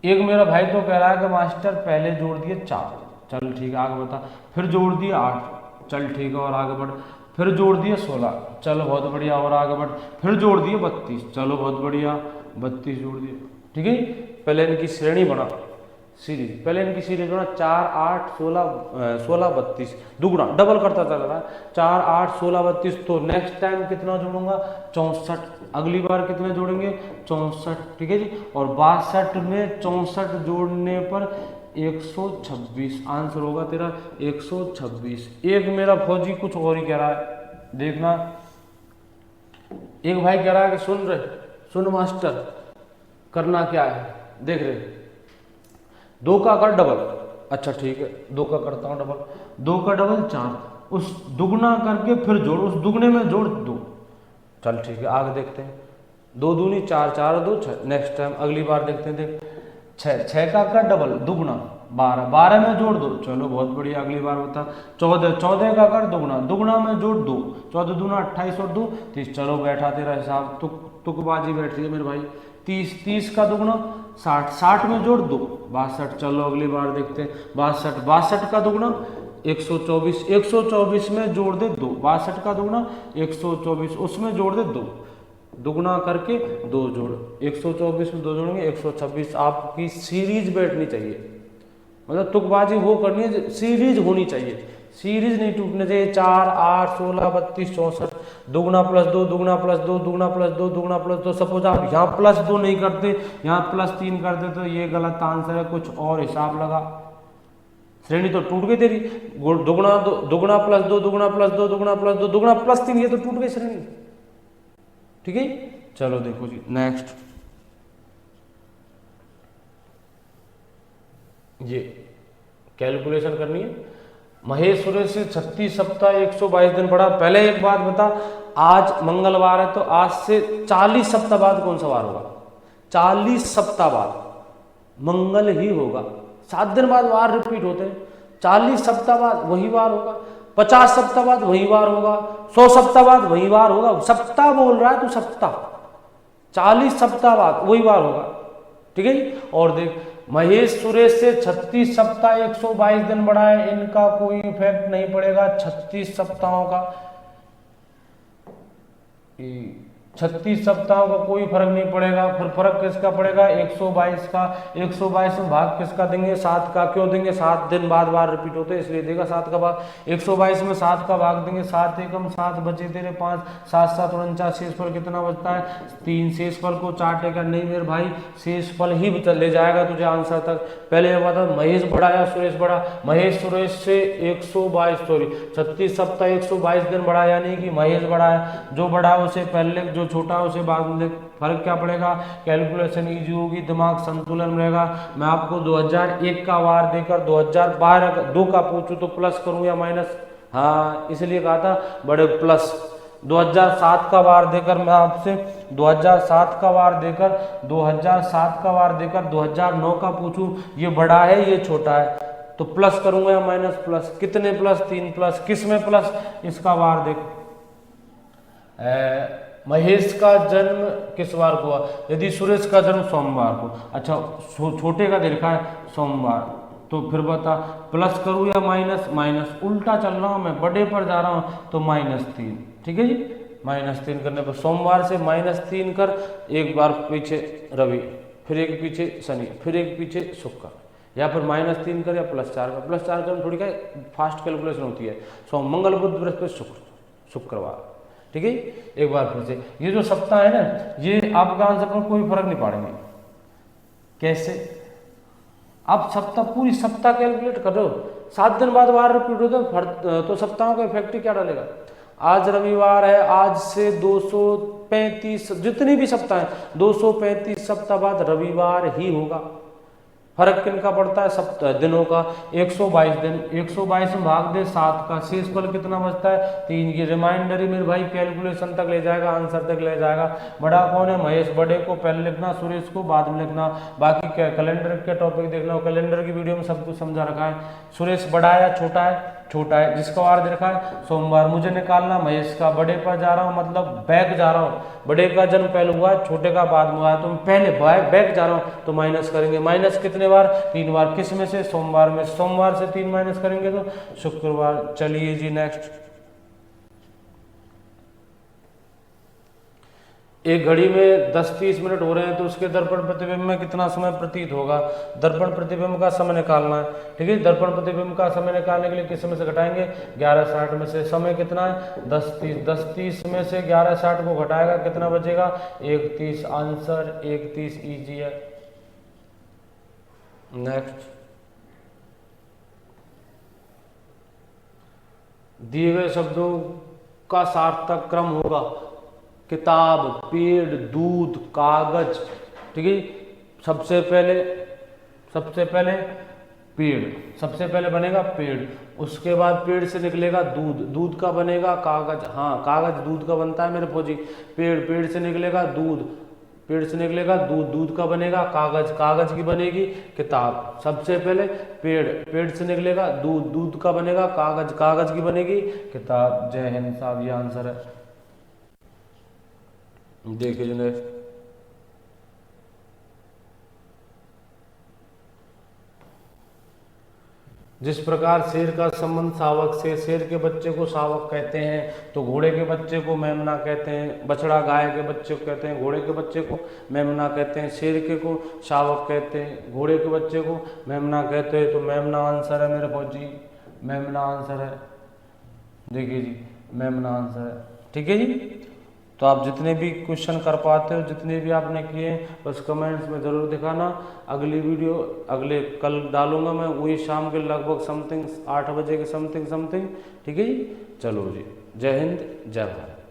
एक मेरा भाई तो कह रहा है कि मास्टर पहले जोड़ दिए 4, चल ठीक है आगे बता, फिर जोड़ दिए 8, चल ठीक है और आगे बढ़, फिर जोड़ दिए 16, चलो बहुत बढ़िया और आगे बढ़, फिर जोड़ दिए 32, चलो बहुत बढ़िया 32 जोड़ दिए, ठीक है। पहले इनकी श्रेणी बना, सीरीज, पहले इनकी सीरीज बना 4, 8, 16, 32, दुगुना डबल करता चल रहा है, 4, 8, 16, 32, तो नेक्स्ट टाइम कितना जोड़ूंगा 64, अगली बार कितने जोड़ेंगे 64, ठीक है जी, और 62 में 64 जोड़ने पर 126, आंसर होगा तेरा 126। एक मेरा फौजी कुछ और ही कह रहा है, देखना, एक भाई कह रहा है कि सुन मास्टर करना क्या है, देख रहे 2 का कर डबल, अच्छा ठीक है 2 का करता हूँ डबल, 2 का डबल 4, उस दुगना करके फिर जोड़, उस दुगने में जोड़ 2, चल ठीक है आगे देखते हैं, 2 दूनी 4, 4 2 6, नेक्स्ट टाइम अगली बार देखते हैं, देख 6 का कर डबल दुगना, 12, 12 में जोड़ दो, चलो बहुत बढ़िया, अगली बार बता। 14, 14 का कर दुगना, दुगना में जोड़ दो, 14 दूना 28 और 2 30, चलो बैठा तेरा हिसाब, तुकबाजी बैठ रही है मेरे भाई। 30, 30 का दुगना 60, 60 में जोड़ दो 62, चलो अगली बार देखते हैं। 62, 62 का दुगना 124, 124 में जोड़ दे 2, 62 का दुगना 124, उसमें जोड़ दे 2, दुगना करके 2 जोड़, 124 में 2 जोड़ेंगे 126। आपकी सीरीज बैठनी चाहिए, मतलब तुकबाजी वो करनी है, सीरीज होनी चाहिए, सीरीज नहीं टूटने चाहिए। 4, 8, 16, 32, 64, दुगना प्लस 2, दुगना प्लस 2, दुगना प्लस 2, दुगना प्लस 2। सपोज आप यहाँ प्लस 2 नहीं करते, यहाँ +3 करते तो ये गलत आंसर है, कुछ और हिसाब लगा। श्रेणी तो टूट गई तेरी, दुगना प्लस 2, दुगना प्लस 2, दुगना प्लस 2, दुगना +3, ये तो टूट गई श्रेणी। ठीक है, चलो देखो जी नेक्स्ट, ये कैलकुलेशन करनी है। महेश सुरेश से 36 सप्ताह 122 दिन पड़ा। पहले एक बात बता, आज मंगलवार है तो आज से 40 सप्ताह बाद कौन सा वार होगा? 40 सप्ताह बाद मंगल ही होगा। 7 दिन बाद वार रिपीट होते हैं, 40 सप्ताह बाद वही वार होगा, 50 सप्ताह बाद वही वार होगा, 100 सप्ताह बाद वही वार होगा। सप्ताह बोल रहा है तू, सप्ताह, 40 सप्ताह बाद वही वार होगा। ठीक है, और देख महेश सुरेश से 36 सप्ताह 122 दिन बढ़ा है, इनका कोई इफेक्ट नहीं पड़ेगा 36 सप्ताहों का, 36 सप्ताहों का कोई फर्क नहीं पड़ेगा। फिर फर्क किसका पड़ेगा? 122 का। 122 में भाग किसका देंगे? 7 का। क्यों देंगे? 7 दिन बाद बार रिपीट होते हैं इसलिए देगा 7 का भाग। 122 में 7 का भाग देंगे, 7 एकम 7 बचे तेरे 5, 7 7 49, शेषफल कितना बचता है? 3। शेषफल को चाटेगा नहीं मेरे भाई, शेषफल ही ले जाएगा तुझे आंसर तक। पहले ये बता, महेश बड़ा या सुरेश बड़ा? महेश सुरेश से 36 सप्ताह 122 दिन बढ़ा, यानी कि महेश बड़ा है। जो बड़ा है उसे पहले, जो छोटा है उसे बाद में। फर्क क्या पड़ेगा? कैलकुलेशन इजी होगी, दिमाग संतुलन में रहेगा। मैं आपको 2001 का वार देकर 2012 2 का पूछूं तो प्लस करूं या माइनस? हाँ, इसलिए कहा था बड़े प्लस। 2007 का वार देकर मैं आपसे 2007 का वार देकर 2009 का पूछूं, ये बड़ा है ये छोटा है, तो प्लस करूंगा या माइनस? प्लस। कितने प्लस? 3 प्लस। किस में प्लस? इसका वार देख, महेश का जन्म किस वार को हुआ? यदि सुरेश का जन्म सोमवार को, अच्छा छोटे का दे रखा है सोमवार, तो फिर बता प्लस करूं या माइनस? माइनस। उल्टा चल रहा हूं मैं, बड़े पर जा रहा हूं तो -3। ठीक है जी, -3 करने पर सोमवार से -3 कर, एक बार पीछे रवि, फिर एक पीछे शनि, फिर एक पीछे शुक्र, या फिर -3 कर या +4 कर। +4 कर थोड़ी क्या फास्ट कैलकुलेशन होती है। सोम मंगल बुध बृहस्पति शुक्रवार। ठीक है, एक बार फिर से, ये जो सप्ताह है ना, ये आपका आंसर पर कोई फर्क नहीं पड़ेंगे। कैसे? आप सप्ताह, पूरी सप्ताह कैलकुलेट कर रहे हो, 7 दिन बाद वार रिपीट होता तो सप्ताहों का इफेक्ट क्या डालेगा? आज रविवार है, आज से 235 जितनी भी सप्ताह है, 235 सप्ताह बाद रविवार ही होगा। फर्क किनका पड़ता है? सप्ताह दिनों का। 122 दिन, 122 में भाग दे 7 का, शेषफल कितना बचता है? 3। ये रिमाइंडर ही मेरे भाई कैलकुलेशन तक ले जाएगा, आंसर तक ले जाएगा। बड़ा कौन है? महेश। बड़े को पहले लिखना, सुरेश को बाद में लिखना। बाकी कैलेंडर के टॉपिक देखना, कैलेंडर की वीडियो में सब कुछ समझा रखा है। सुरेश बड़ा है या छोटा है? छोटा है। जिसका वार दे रखा है सोमवार, मुझे निकालना महेश का। बड़े पर जा रहा हूँ, मतलब बैक जा रहा हूँ, बड़े का जन्म पहले हुआ है, छोटे का बाद में हुआ है, तो मैं पहले बैक जा रहा हूँ तो माइनस करेंगे। माइनस कितने बार? 3 बार। किस में से? सोमवार में। सोमवार से 3 माइनस करेंगे तो शुक्रवार। चलिए जी नेक्स्ट। एक घड़ी में 10-30 मिनट हो रहे हैं तो उसके दर्पण प्रतिबिंब में कितना समय प्रतीत होगा? दर्पण प्रतिबिंब का समय निकालना है। ठीक है, दर्पण प्रतिबिंब का समय निकालने के लिए किस समय से घटाएंगे? 11:60 में से। समय कितना है? 10:30। 10:30 में से 11:60 को घटाएगा, कितना बचेगा? 1:30। आंसर 1:30 ईजी है। नेक्स्ट, दिए गए शब्दों का सार्थक क्रम होगा किताब, पेड़, दूध, कागज। ठीक है, सबसे पहले पेड़, सबसे पहले बनेगा पेड़, उसके बाद पेड़ से निकलेगा दूध, दूध का बनेगा कागज। हाँ, कागज दूध का बनता है मेरे फौजी। पेड़ से निकलेगा दूध, पेड़ से निकलेगा दूध, दूध का बनेगा कागज, कागज की बनेगी किताब। सबसे पहले पेड़ से निकलेगा दूध, दूध का बनेगा कागज, कागज की बनेगी किताब। जय हिंद साहब, ये आंसर है। देखिए नेक्स्ट, जिस प्रकार शेर का संबंध शावक से, शेर के बच्चे को शावक कहते हैं, तो घोड़े के बच्चे को मेमना कहते हैं। बछड़ा गाय के बच्चे को कहते हैं, घोड़े के बच्चे को मेमना कहते हैं। शेर के को शावक कहते हैं, घोड़े के बच्चे को मेमना कहते हैं। तो मेमना आंसर है मेरे फौजी, मेमना आंसर है। देखिए जी, मेमना आंसर है। ठीक है जी। तो आप जितने भी क्वेश्चन कर पाते हो, जितने भी आपने किए, बस कमेंट्स में ज़रूर दिखाना। अगली वीडियो कल डालूंगा मैं, वही शाम के लगभग समथिंग 8 बजे के समथिंग। ठीक है जी। चलो जी, जय हिंद, जय भारत।